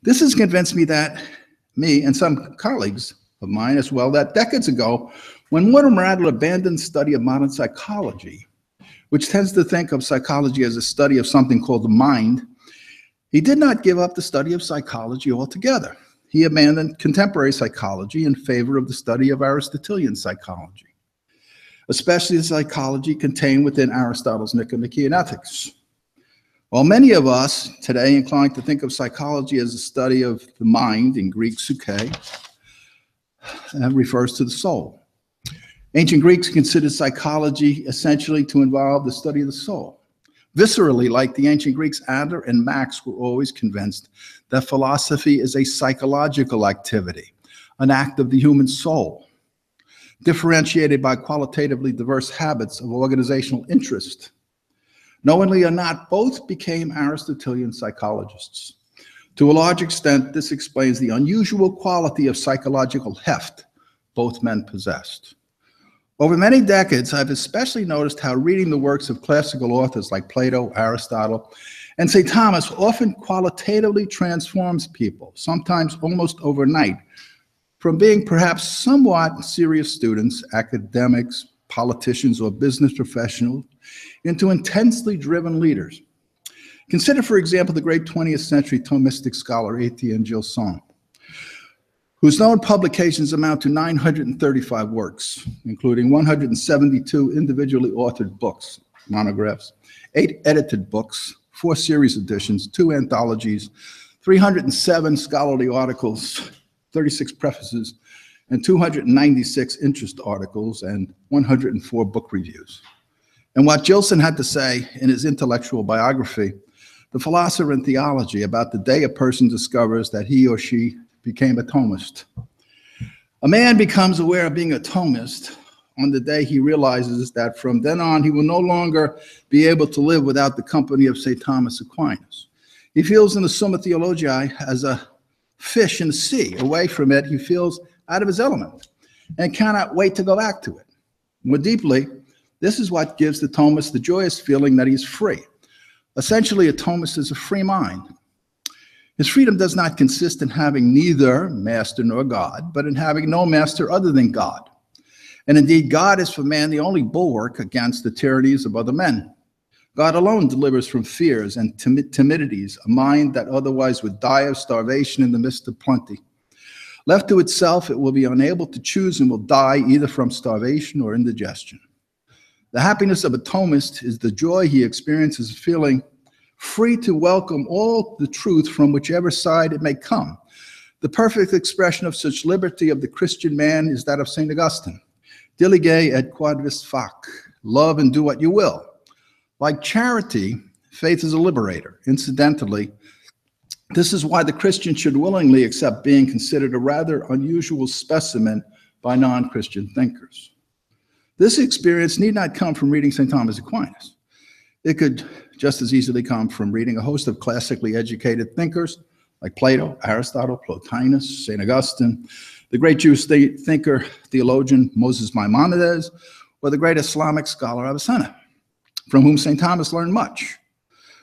This has convinced me and some colleagues of mine as well, that decades ago, when Mortimer Adler abandoned study of modern psychology, which tends to think of psychology as a study of something called the mind, he did not give up the study of psychology altogether. He abandoned contemporary psychology in favor of the study of Aristotelian psychology, especially the psychology contained within Aristotle's Nicomachean Ethics. While many of us today incline to think of psychology as a study of the mind, in Greek psyche, refers to the soul. Ancient Greeks considered psychology essentially to involve the study of the soul. Viscerally, like the ancient Greeks, Adler and Max were always convinced that philosophy is a psychological activity, an act of the human soul, differentiated by qualitatively diverse habits of organizational interest. Knowingly or not, both became Aristotelian psychologists. To a large extent, this explains the unusual quality of psychological heft both men possessed. Over many decades, I've especially noticed how reading the works of classical authors like Plato, Aristotle, and St. Thomas often qualitatively transforms people, sometimes almost overnight, from being perhaps somewhat serious students, academics, politicians, or business professionals, into intensely driven leaders. Consider, for example, the great 20th century Thomistic scholar Etienne Gilson, whose known publications amount to 935 works, including 172 individually authored books, monographs, 8 edited books, 4 series editions, 2 anthologies, 307 scholarly articles, 36 prefaces, and 296 interest articles, and 104 book reviews. And what Gilson had to say in his intellectual biography, The Philosopher in Theology, about the day a person discovers that he or she became a Thomist. A man becomes aware of being a Thomist on the day he realizes that from then on he will no longer be able to live without the company of St. Thomas Aquinas. He feels in the Summa Theologiae as a fish in the sea. Away from it, he feels out of his element and cannot wait to go back to it. More deeply, this is what gives the Thomist the joyous feeling that he's free. Essentially, a Thomist is a free mind. His freedom does not consist in having neither master nor God, but in having no master other than God. And indeed, God is for man the only bulwark against the tyrannies of other men. God alone delivers from fears and timidities a mind that otherwise would die of starvation in the midst of plenty. Left to itself, it will be unable to choose and will die either from starvation or indigestion. The happiness of a Thomist is the joy he experiences feeling free to welcome all the truth from whichever side it may come. The perfect expression of such liberty of the Christian man is that of St. Augustine. Dilige et quodvis fac. Love and do what you will. Like charity, faith is a liberator. Incidentally, this is why the Christian should willingly accept being considered a rather unusual specimen by non-Christian thinkers. This experience need not come from reading St. Thomas Aquinas. It could just as easily come from reading a host of classically educated thinkers like Plato, Aristotle, Plotinus, St. Augustine, the great Jewish thinker, theologian Moses Maimonides, or the great Islamic scholar Avicenna, from whom St. Thomas learned much.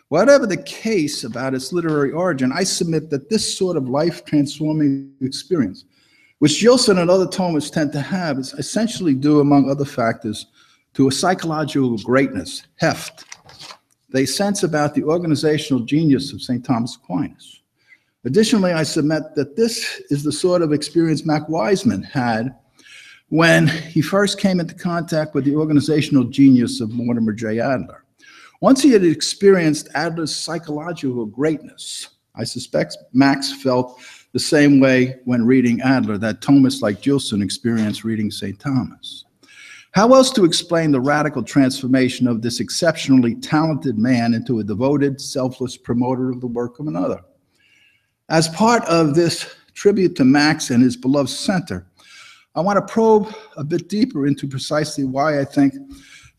Whatever the case about its literary origin, I submit that this sort of life-transforming experience, which Gilson and other Thomists tend to have, is essentially due, among other factors, to a psychological greatness, heft, they sense about the organizational genius of St. Thomas Aquinas. Additionally, I submit that this is the sort of experience Max Weismann had when he first came into contact with the organizational genius of Mortimer J. Adler. Once he had experienced Adler's psychological greatness, I suspect Max felt the same way when reading Adler that Thomists like Gilson experienced reading St. Thomas. How else to explain the radical transformation of this exceptionally talented man into a devoted, selfless promoter of the work of another? As part of this tribute to Max and his beloved center, I want to probe a bit deeper into precisely why I think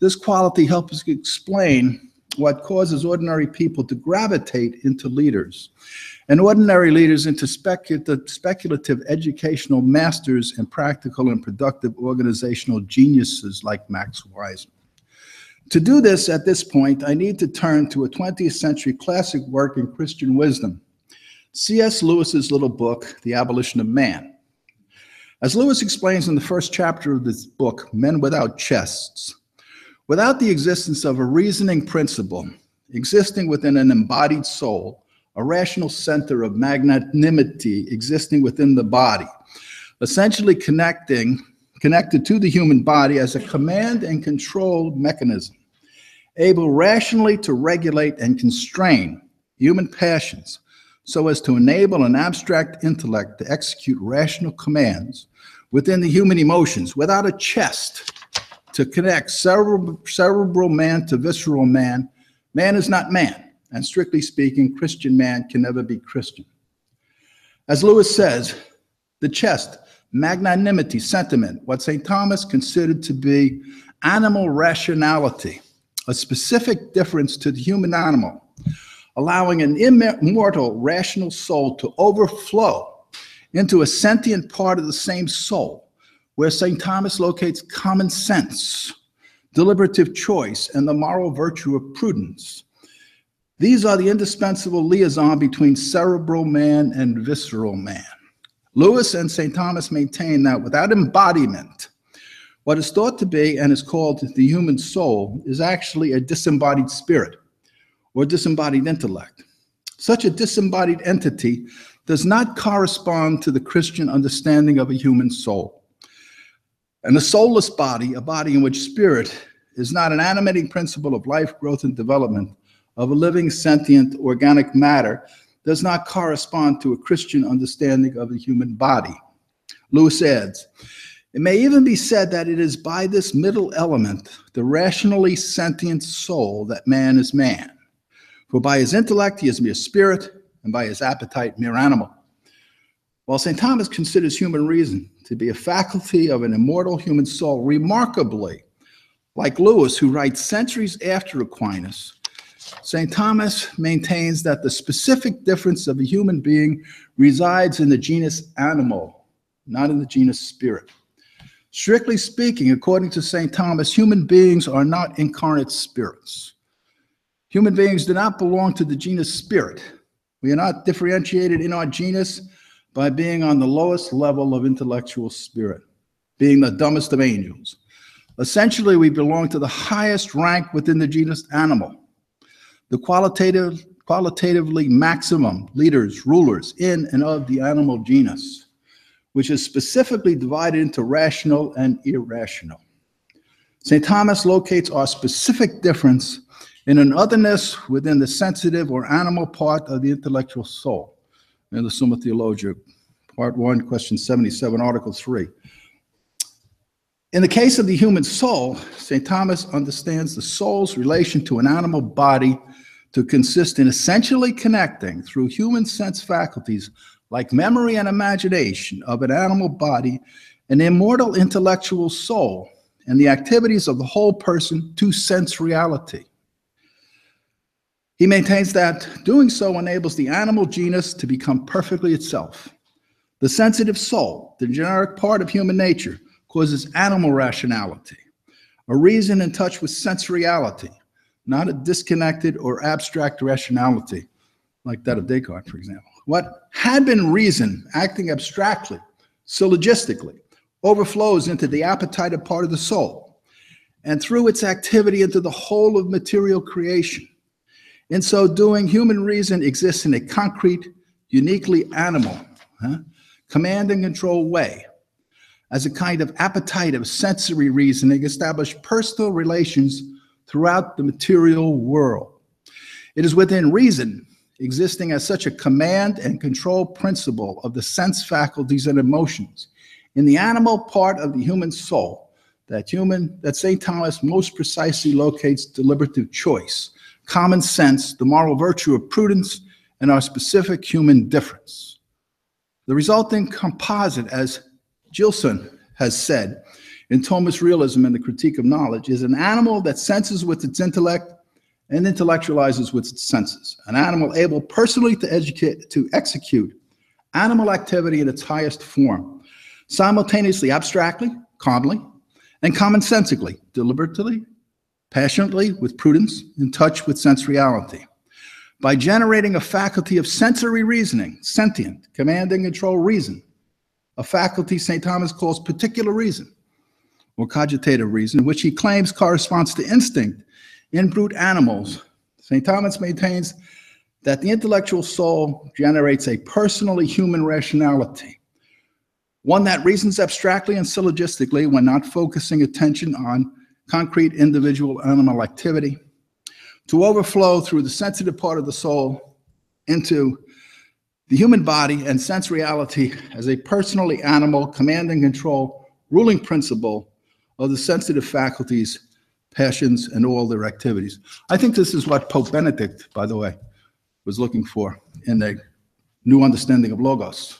this quality helps us explain what causes ordinary people to gravitate into leaders, and ordinary leaders into speculative educational masters and practical and productive organizational geniuses like Max Weismann. To do this at this point, I need to turn to a 20th century classic work in Christian wisdom, C.S. Lewis's little book, The Abolition of Man. As Lewis explains in the first chapter of this book, Men Without Chests, without the existence of a reasoning principle existing within an embodied soul, a rational center of magnanimity existing within the body, essentially connected to the human body as a command and control mechanism, able rationally to regulate and constrain human passions so as to enable an abstract intellect to execute rational commands within the human emotions without a chest to connect cerebral man to visceral man. Man is not man, and strictly speaking, Christian man can never be Christian. As Lewis says, the chest, magnanimity, sentiment, what St. Thomas considered to be animal rationality, a specific difference to the human animal, allowing an immortal rational soul to overflow into a sentient part of the same soul, where St. Thomas locates common sense, deliberative choice, and the moral virtue of prudence. These are the indispensable liaison between cerebral man and visceral man. Lewis and St. Thomas maintain that without embodiment, what is thought to be and is called the human soul is actually a disembodied spirit or disembodied intellect. Such a disembodied entity does not correspond to the Christian understanding of a human soul. And a soulless body, a body in which spirit is not an animating principle of life, growth, and development of a living, sentient, organic matter, does not correspond to a Christian understanding of the human body. Lewis adds, it may even be said that it is by this middle element, the rationally sentient soul, that man is man. For by his intellect he is mere spirit, and by his appetite mere animal. While St. Thomas considers human reason to be a faculty of an immortal human soul, remarkably, like Lewis, who writes centuries after Aquinas, St. Thomas maintains that the specific difference of a human being resides in the genus animal, not in the genus spirit. Strictly speaking, according to St. Thomas, human beings are not incarnate spirits. Human beings do not belong to the genus spirit. We are not differentiated in our genus by being on the lowest level of intellectual spirit, being the dumbest of angels. Essentially, we belong to the highest rank within the genus animal, the qualitatively maximum leaders, rulers in and of the animal genus, which is specifically divided into rational and irrational. St. Thomas locates our specific difference in an otherness within the sensitive or animal part of the intellectual soul. In the Summa Theologia, Part 1, Question 77, Article 3. In the case of the human soul, St. Thomas understands the soul's relation to an animal body to consist in essentially connecting through human sense faculties like memory and imagination of an animal body, an immortal intellectual soul, and the activities of the whole person to sense reality. He maintains that doing so enables the animal genus to become perfectly itself. The sensitive soul, the generic part of human nature, causes animal rationality, a reason in touch with sensoriality, not a disconnected or abstract rationality, like that of Descartes, for example. What had been reason, acting abstractly, syllogistically, overflows into the appetitive part of the soul, and through its activity into the whole of material creation. In so doing, human reason exists in a concrete, uniquely animal, command and control way. As a kind of appetitive sensory reasoning, establish personal relations throughout the material world. It is within reason, existing as such a command and control principle of the sense faculties and emotions in the animal part of the human soul, that St. Thomas most precisely locates deliberative choice, common sense, the moral virtue of prudence, and our specific human difference. The resulting composite, as Gilson has said in Thomas Realism and the Critique of Knowledge, is an animal that senses with its intellect and intellectualizes with its senses, an animal able personally to execute animal activity in its highest form, simultaneously abstractly, calmly, and commonsensically, deliberately, passionately, with prudence, in touch with sensuality. By generating a faculty of sensory reasoning, sentient, command and control reason, a faculty St. Thomas calls particular reason, or cogitative reason, which he claims corresponds to instinct in brute animals. St. Thomas maintains that the intellectual soul generates a personally human rationality, one that reasons abstractly and syllogistically when not focusing attention on concrete individual animal activity, to overflow through the sensitive part of the soul into the human body and sense reality as a personally animal command and control ruling principle of the sensitive faculties, passions, and all their activities. I think this is what Pope Benedict, by the way, was looking for in the new understanding of Logos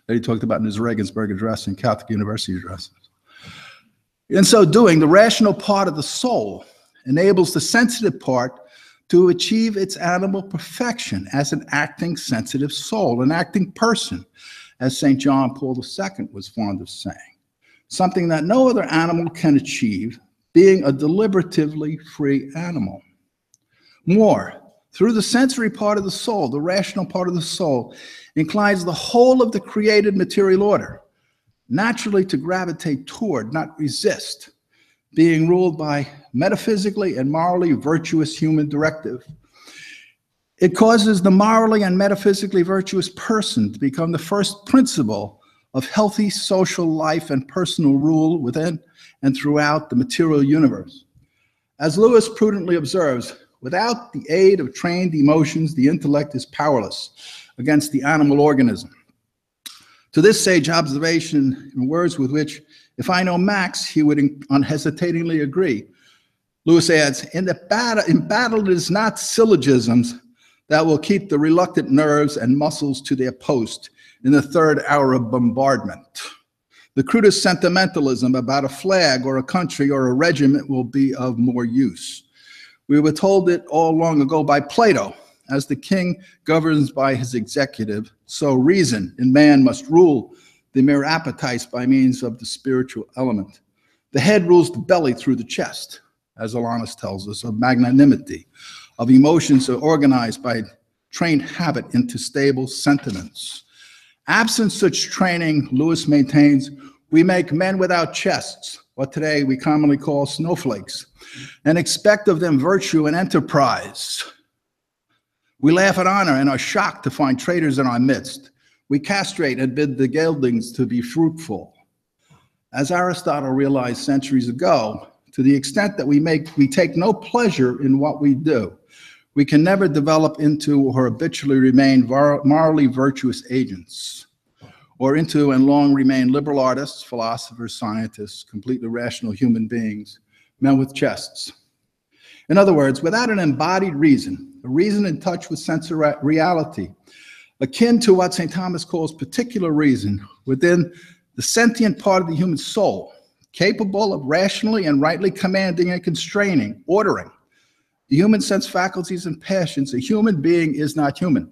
that he talked about in his Regensburg address and Catholic University addresses. In so doing, the rational part of the soul enables the sensitive part to achieve its animal perfection as an acting sensitive soul, an acting person, as St. John Paul II was fond of saying, something that no other animal can achieve, being a deliberatively free animal. More, through the sensory part of the soul, the rational part of the soul inclines the whole of the created material order, naturally to gravitate toward, not resist, being ruled by metaphysically and morally virtuous human directive. It causes the morally and metaphysically virtuous person to become the first principle of healthy social life and personal rule within and throughout the material universe. As Lewis prudently observes, without the aid of trained emotions, the intellect is powerless against the animal organism. To this sage observation, in words with which, if I know Max, he would unhesitatingly agree, Lewis adds, in battle it is not syllogisms that will keep the reluctant nerves and muscles to their post in the third hour of bombardment. The crudest sentimentalism about a flag or a country or a regiment will be of more use. We were told it all long ago by Plato, as the king governs by his executive, so reason in man must rule the mere appetites by means of the spiritual element. The head rules the belly through the chest, as Aquinas tells us, of magnanimity, of emotions are organized by trained habit into stable sentiments. Absent such training, Lewis maintains, we make men without chests, what today we commonly call snowflakes, and expect of them virtue and enterprise. We laugh at honor and are shocked to find traitors in our midst. We castrate and bid the geldings to be fruitful. As Aristotle realized centuries ago, to the extent that we take no pleasure in what we do, we can never develop into or habitually remain morally virtuous agents, or into and long remain liberal artists, philosophers, scientists, completely rational human beings, men with chests. In other words, without an embodied reason, a reason in touch with sense of reality, akin to what St. Thomas calls particular reason within the sentient part of the human soul, capable of rationally and rightly commanding and constraining, ordering the human sense faculties and passions, a human being is not human.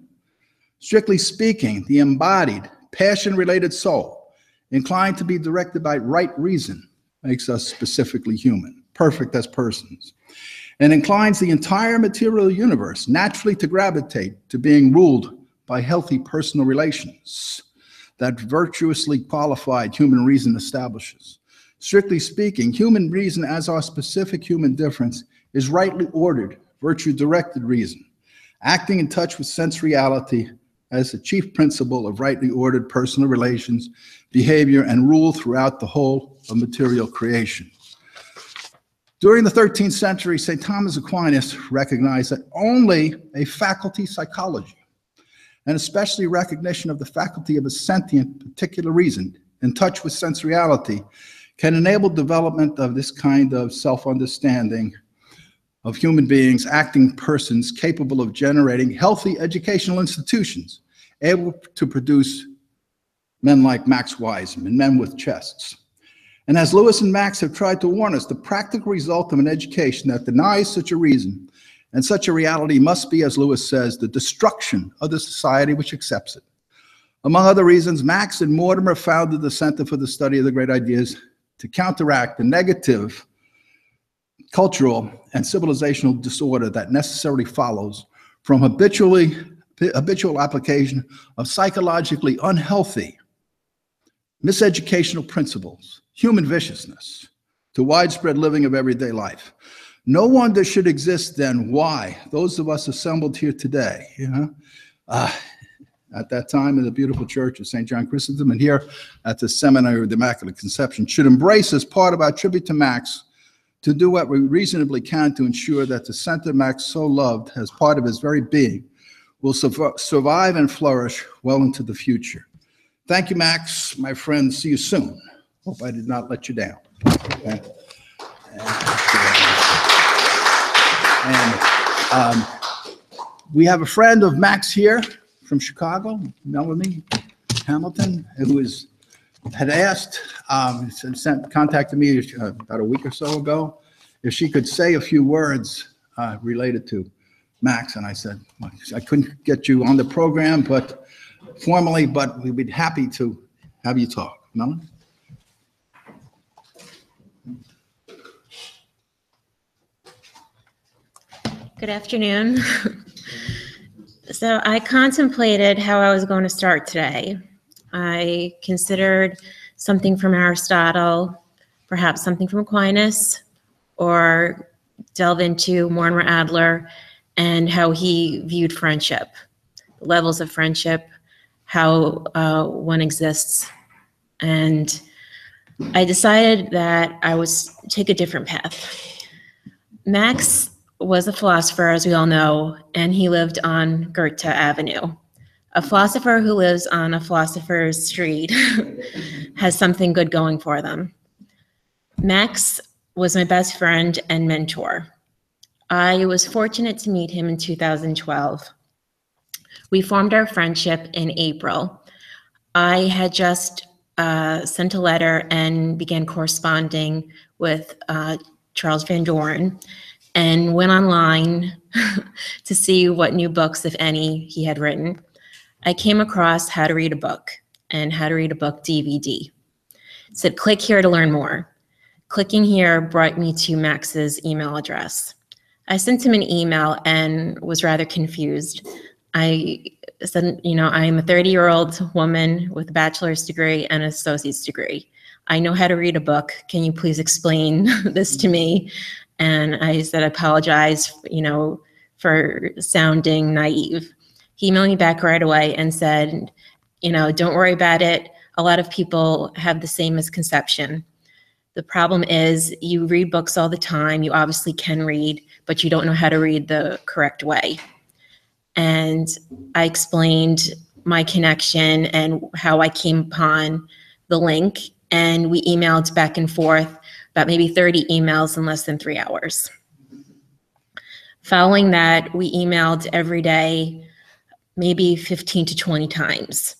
Strictly speaking, the embodied, passion-related soul, inclined to be directed by right reason, makes us specifically human, perfect as persons, and inclines the entire material universe naturally to gravitate to being ruled by healthy personal relations that virtuously qualified human reason establishes. Strictly speaking, human reason as our specific human difference is rightly ordered, virtue-directed reason, acting in touch with sense reality as the chief principle of rightly ordered personal relations, behavior, and rule throughout the whole of material creation. During the 13th century, St. Thomas Aquinas recognized that only a faculty psychology, and especially recognition of the faculty of a sentient particular reason in touch with sense reality, can enable development of this kind of self-understanding of human beings, acting persons capable of generating healthy educational institutions, able to produce men like Max Weismann, men with chests. And as Lewis and Max have tried to warn us, the practical result of an education that denies such a reason and such a reality must be, as Lewis says, the destruction of the society which accepts it. Among other reasons, Max and Mortimer founded the Center for the Study of the Great Ideas to counteract the negative cultural and civilizational disorder that necessarily follows from habitual application of psychologically unhealthy miseducational principles, human viciousness, to widespread living of everyday life. No wonder should exist then why those of us assembled here today, at that time in the beautiful church of St. John Chrysostom and here at the Seminary of the Immaculate Conception, should embrace as part of our tribute to Max to do what we reasonably can to ensure that the center Max so loved as part of his very being will survive and flourish well into the future. Thank you, Max, my friend. See you soon. Hope I did not let you down. Okay. And we have a friend of Max here from Chicago, Melanie Hamilton, who had asked, contacted me about a week or so ago, if she could say a few words related to Max. And I said, well, I couldn't get you on the program, but formally, but we'd be happy to have you talk. Melanie? Good afternoon. So I contemplated how I was going to start today. I considered something from Aristotle, perhaps something from Aquinas, or delve into Mortimer Adler and how he viewed friendship, the levels of friendship, how one exists. And I decided that I would take a different path. Max was a philosopher, as we all know, and he lived on Goethe Avenue. A philosopher who lives on a philosopher's street has something good going for them. Max was my best friend and mentor. I was fortunate to meet him in 2012. We formed our friendship in April. I had just sent a letter and began corresponding with Charles Van Doren, and went online to see what new books, if any, he had written. I came across How to Read a Book and How to Read a Book DVD. It said, click here to learn more. Clicking here brought me to Max's email address. I sent him an email and was rather confused. I said, I'm a 30-year-old woman with a bachelor's degree and an associate's degree. I know how to read a book. Can you please explain this to me? And I said, I apologize, for sounding naive. He emailed me back right away and said, don't worry about it. A lot of people have the same misconception. The problem is you read books all the time. You obviously can read, but you don't know how to read the correct way. And I explained my connection and how I came upon the link, and we emailed back and forth about maybe 30 emails in less than 3 hours. Following that, we emailed every day, maybe 15 to 20 times.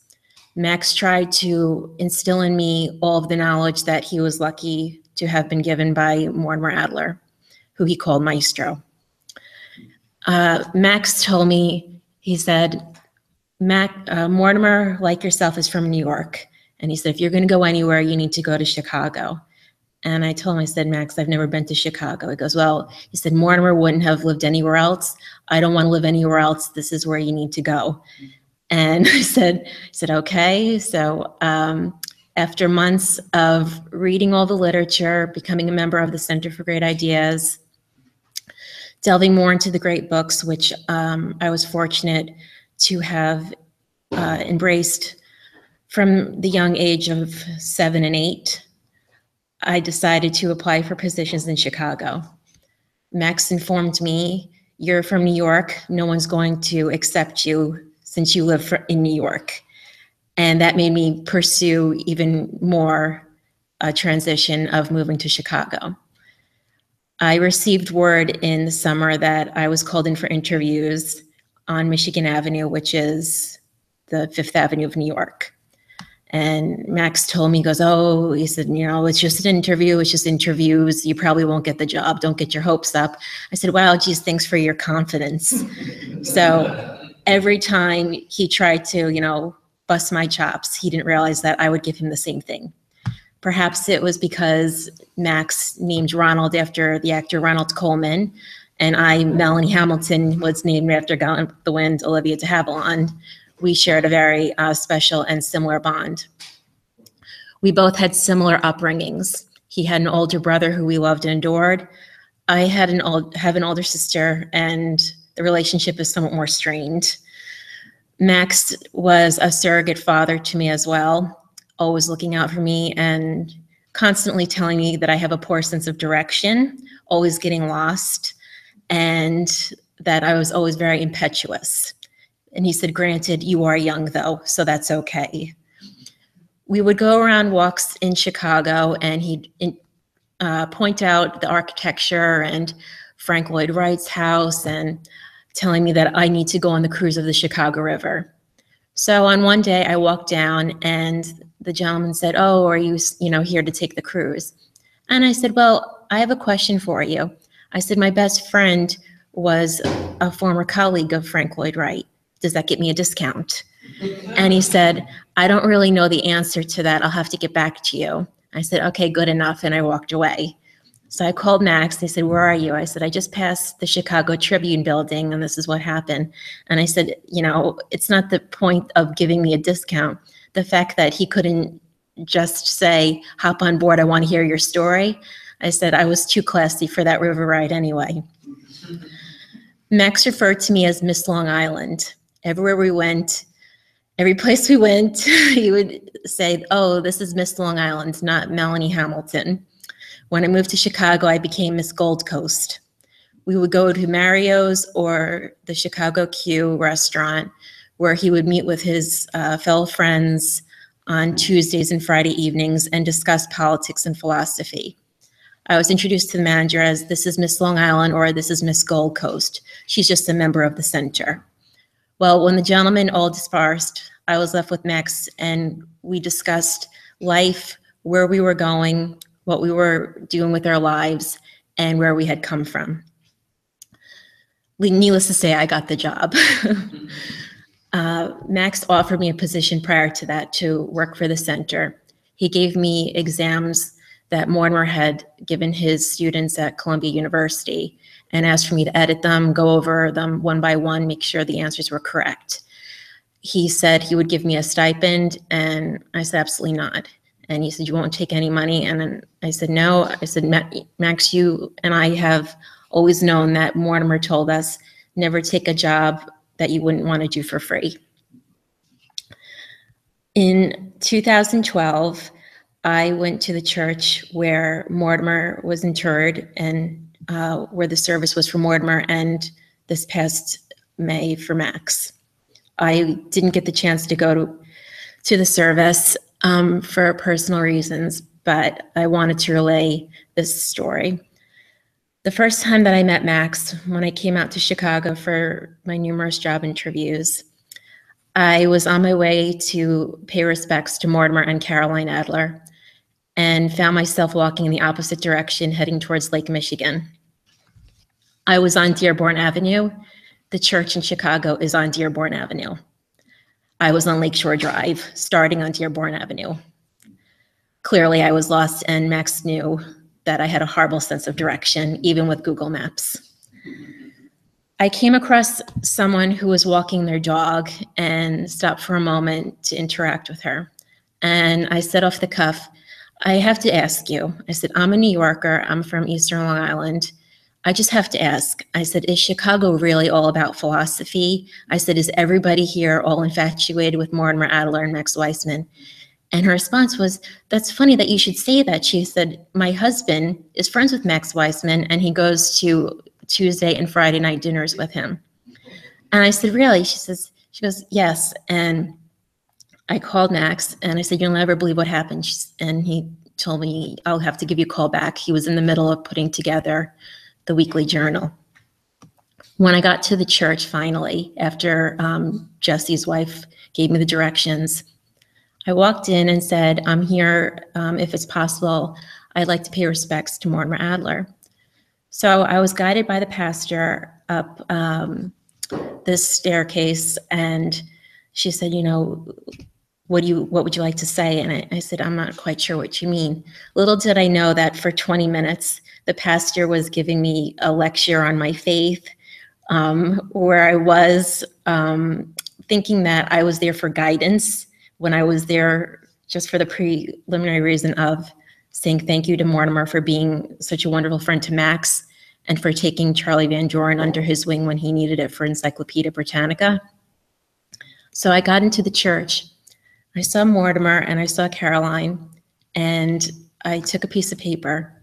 Max tried to instill in me all of the knowledge that he was lucky to have been given by Mortimer Adler, who he called Maestro. Max told me, he said, Mortimer, like yourself, is from New York. And he said, if you're going to go anywhere, you need to go to Chicago. And I told him, I said, Max, I've never been to Chicago. He goes, well, he said, Mortimer wouldn't have lived anywhere else. I don't want to live anywhere else. This is where you need to go. And I said, okay. So after months of reading all the literature, becoming a member of the Center for Great Ideas, delving more into the great books, which I was fortunate to have embraced from the young age of 7 and 8, I decided to apply for positions in Chicago. Max informed me, you're from New York, no one's going to accept you since you live in New York. And that made me pursue even more a transition of moving to Chicago. I received word in the summer that I was called in for interviews on Michigan Avenue, which is the Fifth Avenue of New York. And Max told me, he goes, oh, he said, you know, it's just an interview. It's just interviews. You probably won't get the job. Don't get your hopes up. I said, wow, geez, thanks for your confidence. So every time he tried to, you know, bust my chops, he didn't realize that I would give him the same thing. Perhaps it was because Max named Ronald after the actor Ronald Coleman, and I, Melanie Hamilton, was named after Gone with the Wind, Olivia de Havilland. We shared a very special and similar bond. We both had similar upbringings. He had an older brother who we loved and adored. I have an older sister, and the relationship is somewhat more strained. Max was a surrogate father to me as well, always looking out for me and constantly telling me that I have a poor sense of direction, always getting lost, and that I was always very impetuous. And he said, granted, you are young though, so that's okay. We would go around walks in Chicago, and he'd point out the architecture and Frank Lloyd Wright's house and telling me that I need to go on the cruise of the Chicago River. So on one day I walked down, and the gentleman said, oh, are you here to take the cruise? And I said, well, I have a question for you. I said, my best friend was a former colleague of Frank Lloyd Wright. Does that get me a discount? And he said, I don't really know the answer to that. I'll have to get back to you. I said, okay, good enough. And I walked away. So I called Max. They said, where are you? I said, I just passed the Chicago Tribune building, and this is what happened. And I said, you know, it's not the point of giving me a discount. The fact that he couldn't just say, hop on board, I want to hear your story. I said, I was too classy for that river ride anyway. Max referred to me as Miss Long Island. Everywhere we went, every place we went, he would say, oh, this is Miss Long Island, not Melanie Hamilton. When I moved to Chicago, I became Miss Gold Coast. We would go to Mario's or the Chicago Q restaurant, where he would meet with his fellow friends on Tuesdays and Friday evenings and discuss politics and philosophy. I was introduced to the manager as, this is Miss Long Island, or this is Miss Gold Coast. She's just a member of the center. Well, when the gentlemen all dispersed, I was left with Max, and we discussed life, where we were going, what we were doing with our lives, and where we had come from. Needless to say, I got the job. Max offered me a position prior to that to work for the center. He gave me exams that Mortimer had given his students at Columbia University, and asked for me to edit them, go over them one by one, make sure the answers were correct. He said he would give me a stipend, and I said, absolutely not. And he said, you won't take any money? And then I said, no. I said, Max, you and I have always known that Mortimer told us, never take a job that you wouldn't want to do for free. In 2012, I went to the church where Mortimer was interred and where the service was for Mortimer, and this past May for Max. I didn't get the chance to go to the service for personal reasons, but I wanted to relay this story. The first time that I met Max, when I came out to Chicago for my numerous job interviews, I was on my way to pay respects to Mortimer and Caroline Adler and found myself walking in the opposite direction, heading towards Lake Michigan. I was on Dearborn Avenue. The church in Chicago is on Dearborn Avenue. I was on Lakeshore Drive, starting on Dearborn Avenue. Clearly, I was lost, and Max knew that I had a horrible sense of direction, even with Google Maps. I came across someone who was walking their dog and stopped for a moment to interact with her. And I said off the cuff, I have to ask you. I said, I'm a New Yorker. I'm from Eastern Long Island. I just have to ask. I said, is Chicago really all about philosophy? I said, is everybody here all infatuated with Mortimer Adler and Max Weismann? And her response was, that's funny that you should say that. She said, my husband is friends with Max Weismann, and he goes to Tuesday and Friday night dinners with him. And I said, really? She goes, yes. And I called Max, and I said, you'll never believe what happened. And he told me, I'll have to give you a call back. He was in the middle of putting together the weekly journal. When I got to the church finally, after Jesse's wife gave me the directions, I walked in and said, I'm here, if it's possible, I'd like to pay respects to Mortimer Adler. So I was guided by the pastor up this staircase, and she said, you know, what would you like to say? And I said, I'm not quite sure what you mean. Little did I know that for 20 minutes, the pastor was giving me a lecture on my faith, where I was thinking that I was there for guidance, when I was there just for the preliminary reason of saying thank you to Mortimer for being such a wonderful friend to Max and for taking Charlie Van Doren under his wing when he needed it for Encyclopedia Britannica. So I got into the church. I saw Mortimer and I saw Caroline, and I took a piece of paper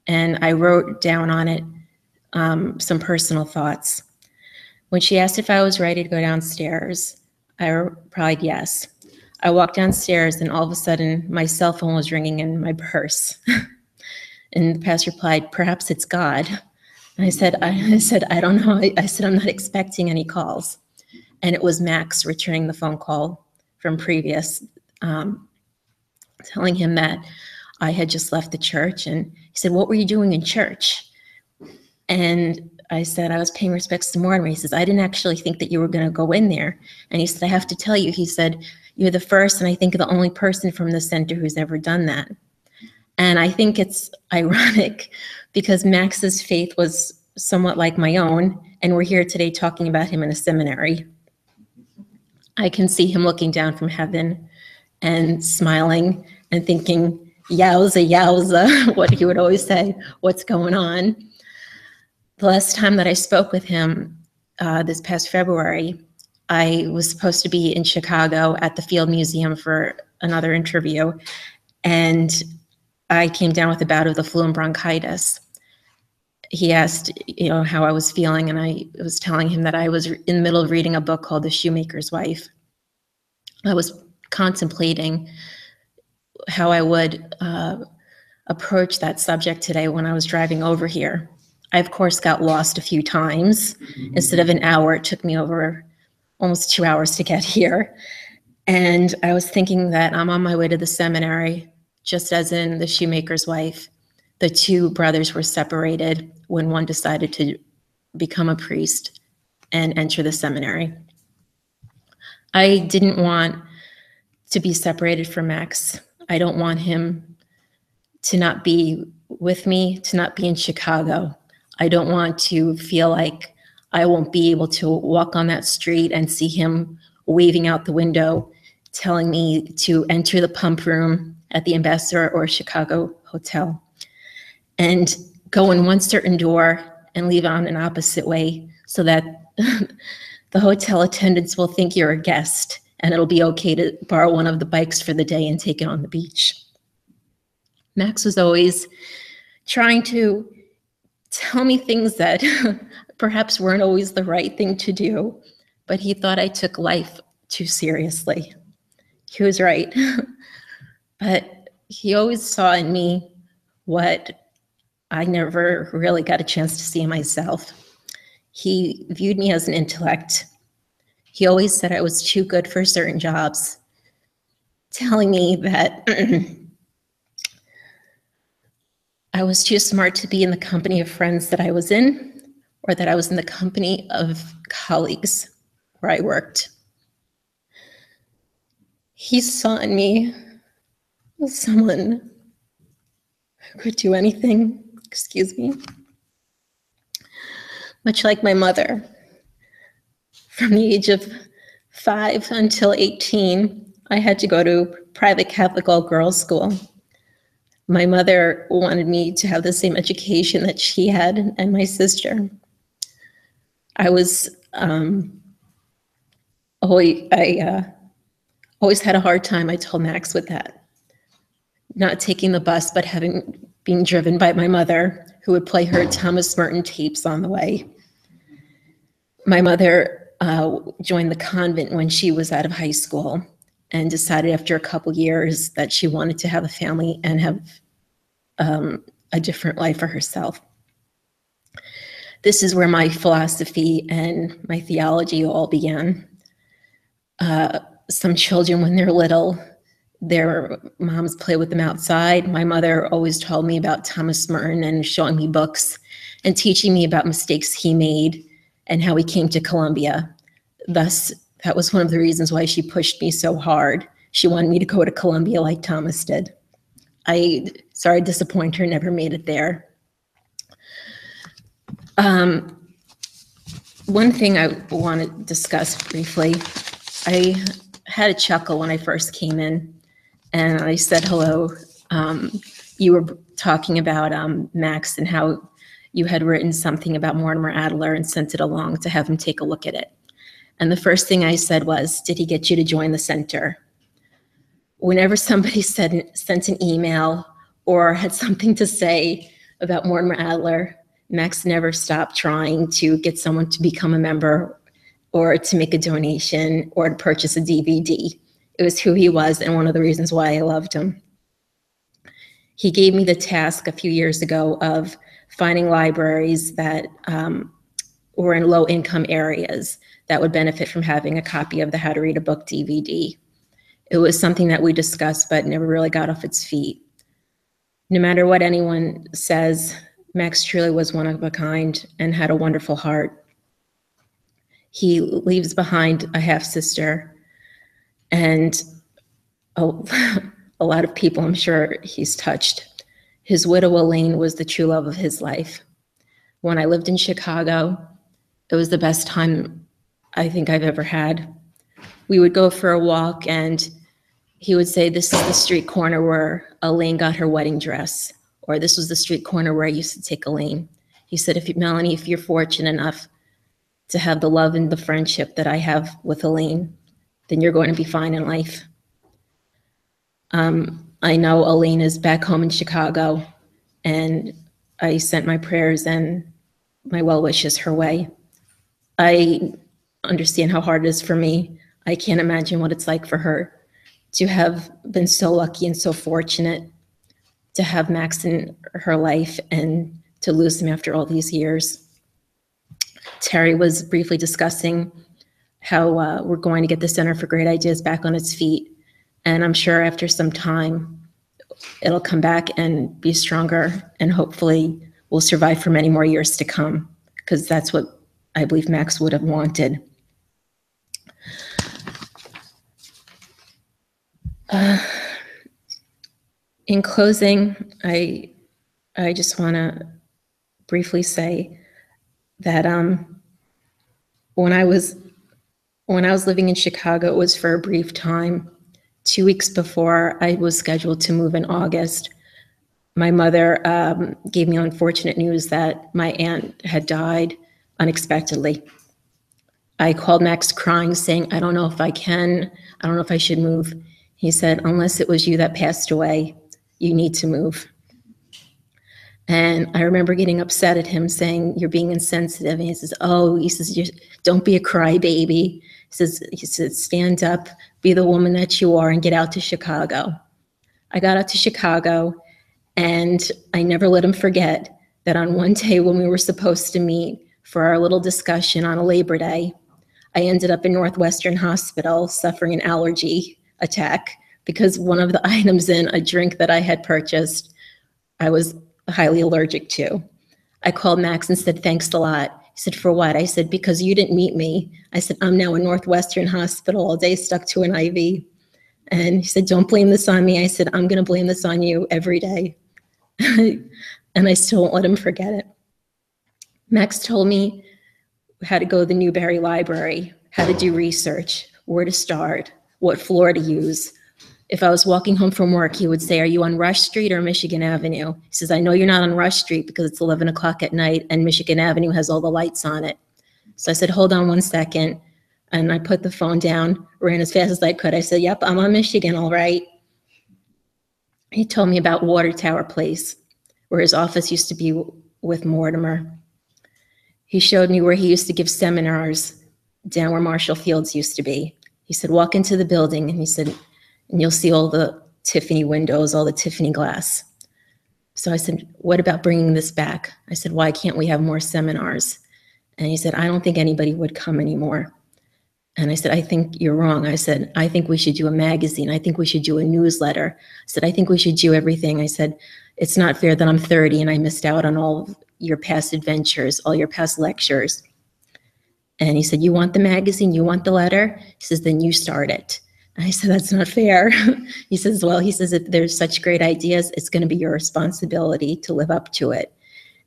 and I wrote down on it some personal thoughts. When she asked if I was ready to go downstairs, I replied yes. I walked downstairs and all of a sudden my cell phone was ringing in my purse. And the pastor replied, perhaps it's God. And I said, I don't know. I said, I'm not expecting any calls. And it was Max returning the phone call from previous, telling him that I had just left the church. And he said, what were you doing in church? And I said, I was paying respects to Mortimer. He says, I didn't actually think that you were going to go in there. And he said, I have to tell you, he said, you're the first and I think the only person from the center who's ever done that. And I think it's ironic because Max's faith was somewhat like my own, and we're here today talking about him in a seminary. I can see him looking down from heaven and smiling and thinking, yowza, yowza, what he would always say, what's going on? The last time that I spoke with him this past February, I was supposed to be in Chicago at the Field Museum for another interview, and I came down with a bout of the flu and bronchitis. He asked, how I was feeling, and I was telling him that I was in the middle of reading a book called The Shoemaker's Wife. I was contemplating how I would approach that subject today when I was driving over here. I, of course, got lost a few times. Instead of an hour, it took me over almost 2 hours to get here. And I was thinking that I'm on my way to the seminary, just as in The Shoemaker's Wife. The two brothers were separated when one decided to become a priest and enter the seminary. I didn't want to be separated from Max. I don't want him to not be with me, to not be in Chicago. I don't want to feel like I won't be able to walk on that street and see him waving out the window, telling me to enter the pump room at the Ambassador or Chicago Hotel and go in one certain door and leave on an opposite way so that the hotel attendants will think you're a guest and it'll be okay to borrow one of the bikes for the day and take it on the beach. Max was always trying to tell me things that perhaps weren't always the right thing to do, but he thought I took life too seriously. He was right. But he always saw in me what I never really got a chance to see in myself. He viewed me as an intellect. He always said I was too good for certain jobs, telling me that I was too smart to be in the company of friends that I was in, or that I was in the company of colleagues where I worked. He saw in me as someone who could do anything, excuse me, much like my mother. From the age of 5 until 18, I had to go to private Catholic all-girls school. My mother wanted me to have the same education that she had and my sister. I was always had a hard time, I told Max, with that. Not taking the bus, but being driven by my mother, who would play her Thomas Merton tapes on the way. My mother joined the convent when she was out of high school and decided after a couple years that she wanted to have a family and have a different life for herself. This is where my philosophy and my theology all began. Some children, when they're little, their moms play with them outside. My mother always told me about Thomas Merton and showing me books and teaching me about mistakes he made and how he came to Columbia. Thus, that was one of the reasons why she pushed me so hard. She wanted me to go to Columbia like Thomas did. Sorry to disappoint her, never made it there. One thing I want to discuss briefly, I had a chuckle when I first came in and I said hello. You were talking about Max and how you had written something about Mortimer Adler and sent it along to have him take a look at it. And the first thing I said was, did he get you to join the center? Whenever somebody sent an email or had something to say about Mortimer Adler, Max never stopped trying to get someone to become a member or to make a donation or to purchase a DVD. It was who he was and one of the reasons why I loved him. He gave me the task a few years ago of finding libraries that were in low-income areas that would benefit from having a copy of the How to Read a Book DVD. It was something that we discussed but never really got off its feet. No matter what anyone says, Max truly was one of a kind and had a wonderful heart. He leaves behind a half-sister and a lot of people I'm sure he's touched. His widow, Elaine, was the true love of his life. When I lived in Chicago, it was the best time I think I've ever had. We would go for a walk and he would say, this is the street corner where Elaine got her wedding dress, or this was the street corner where I used to take Elaine. He said, Melanie, if you're fortunate enough to have the love and the friendship that I have with Elaine, then you're going to be fine in life. I know Elaine is back home in Chicago, and I sent my prayers and my well wishes her way. I understand how hard it is for me. I can't imagine what it's like for her to have been so lucky and so fortunate to have Max in her life and to lose him after all these years. Terry was briefly discussing how we're going to get the Center for Great Ideas back on its feet. And I'm sure after some time, it'll come back and be stronger and hopefully will survive for many more years to come, because that's what I believe Max would have wanted. In closing, I just want to briefly say that when I was living in Chicago, it was for a brief time. 2 weeks before I was scheduled to move in August, my mother gave me unfortunate news that my aunt had died unexpectedly. I called Max crying, saying, I don't know if I can, I don't know if I should move. He said, unless it was you that passed away, you need to move. And I remember getting upset at him saying, "You're being insensitive." And he says, "Oh," he says, "don't be a crybaby." He says, "Stand up, be the woman that you are, and get out to Chicago." I got out to Chicago, and I never let him forget that on one day when we were supposed to meet for our little discussion on a Labor Day, I ended up in Northwestern Hospital suffering an allergy attack because one of the items in a drink that I had purchased, I was highly allergic to. I called Max and said, "Thanks a lot." He said, "For what?" I said, "Because you didn't meet me." I said, "I'm now in Northwestern Hospital all day stuck to an IV." And he said, "Don't blame this on me." I said, "I'm going to blame this on you every day." And I still won't let him forget it. Max told me how to go to the Newberry Library, how to do research, where to start, what floor to use. If I was walking home from work, he would say, "Are you on Rush Street or Michigan Avenue?" He says, "I know you're not on Rush Street because it's 11 o'clock at night and Michigan Avenue has all the lights on it." So I said, "Hold on one second." And I put the phone down, ran as fast as I could. I said, "Yep, I'm on Michigan, all right." He told me about Water Tower Place, where his office used to be with Mortimer. He showed me where he used to give seminars down where Marshall Fields used to be. He said, "Walk into the building," and he said, "and you'll see all the Tiffany windows, all the Tiffany glass." So I said, "What about bringing this back?" I said, "Why can't we have more seminars?" And he said, "I don't think anybody would come anymore." And I said, "I think you're wrong." I said, "I think we should do a magazine. I think we should do a newsletter." I said, "I think we should do everything." I said, "It's not fair that I'm 30 and I missed out on all of your past adventures, all your past lectures." And he said, "You want the magazine? You want the letter?" He says, "Then you start it." And I said, "That's not fair." He says, "Well," he says, "if there's such great ideas, it's going to be your responsibility to live up to it."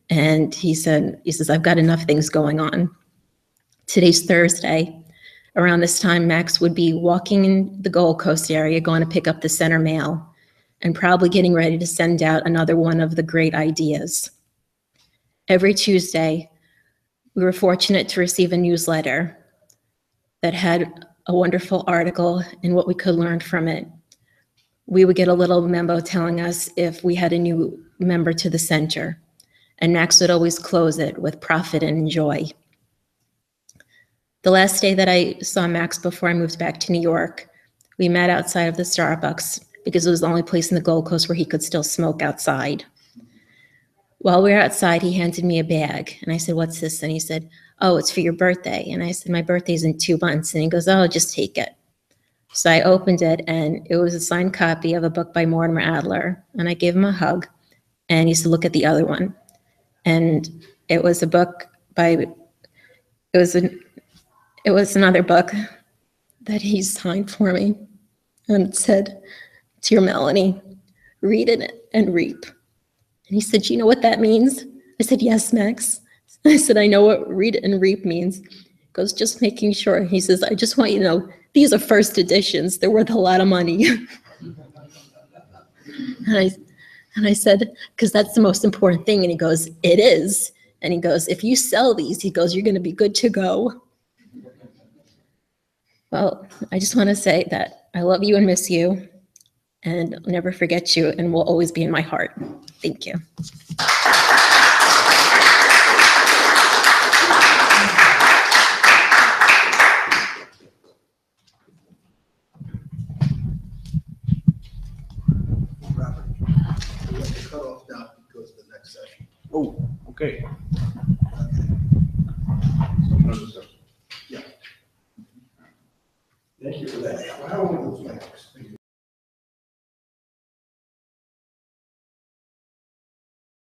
And he says, "I've got enough things going on." Today's Thursday. Around this time, Max would be walking in the Gold Coast area, going to pick up the center mail, and probably getting ready to send out another one of the great ideas. Every Tuesday, we were fortunate to receive a newsletter that had a wonderful article and what we could learn from it. We would get a little memo telling us if we had a new member to the center, and Max would always close it with "Profit and enjoy." The last day that I saw Max before I moved back to New York, we met outside of the Starbucks because it was the only place in the Gold Coast where he could still smoke outside. While we were outside, he handed me a bag, and I said, "What's this?" And he said, "Oh, it's for your birthday." And I said, "My birthday's in 2 months." And he goes, "Oh, just take it." So I opened it, and it was a signed copy of a book by Mortimer Adler, and I gave him a hug, and he said, "Look at the other one." And it was a book by, it was another book that he signed for me, and it said, "Dear Melanie, read it and reap." And he said, "You know what that means?" I said, "Yes, Max." I said, "I know what read and reap means." He goes, "Just making sure." He says, "I just want you to know, these are first editions. They're worth a lot of money." And I said, "Because that's the most important thing." And he goes, "It is." And he goes, "If you sell these," he goes, "you're going to be good to go." Well, I just want to say that I love you and miss you, and I'll never forget you, and will always be in my heart. Thank you. Robert, we have to cut off now because of the next session. Oh, okay. Yeah. Thank you for that. How old was Max?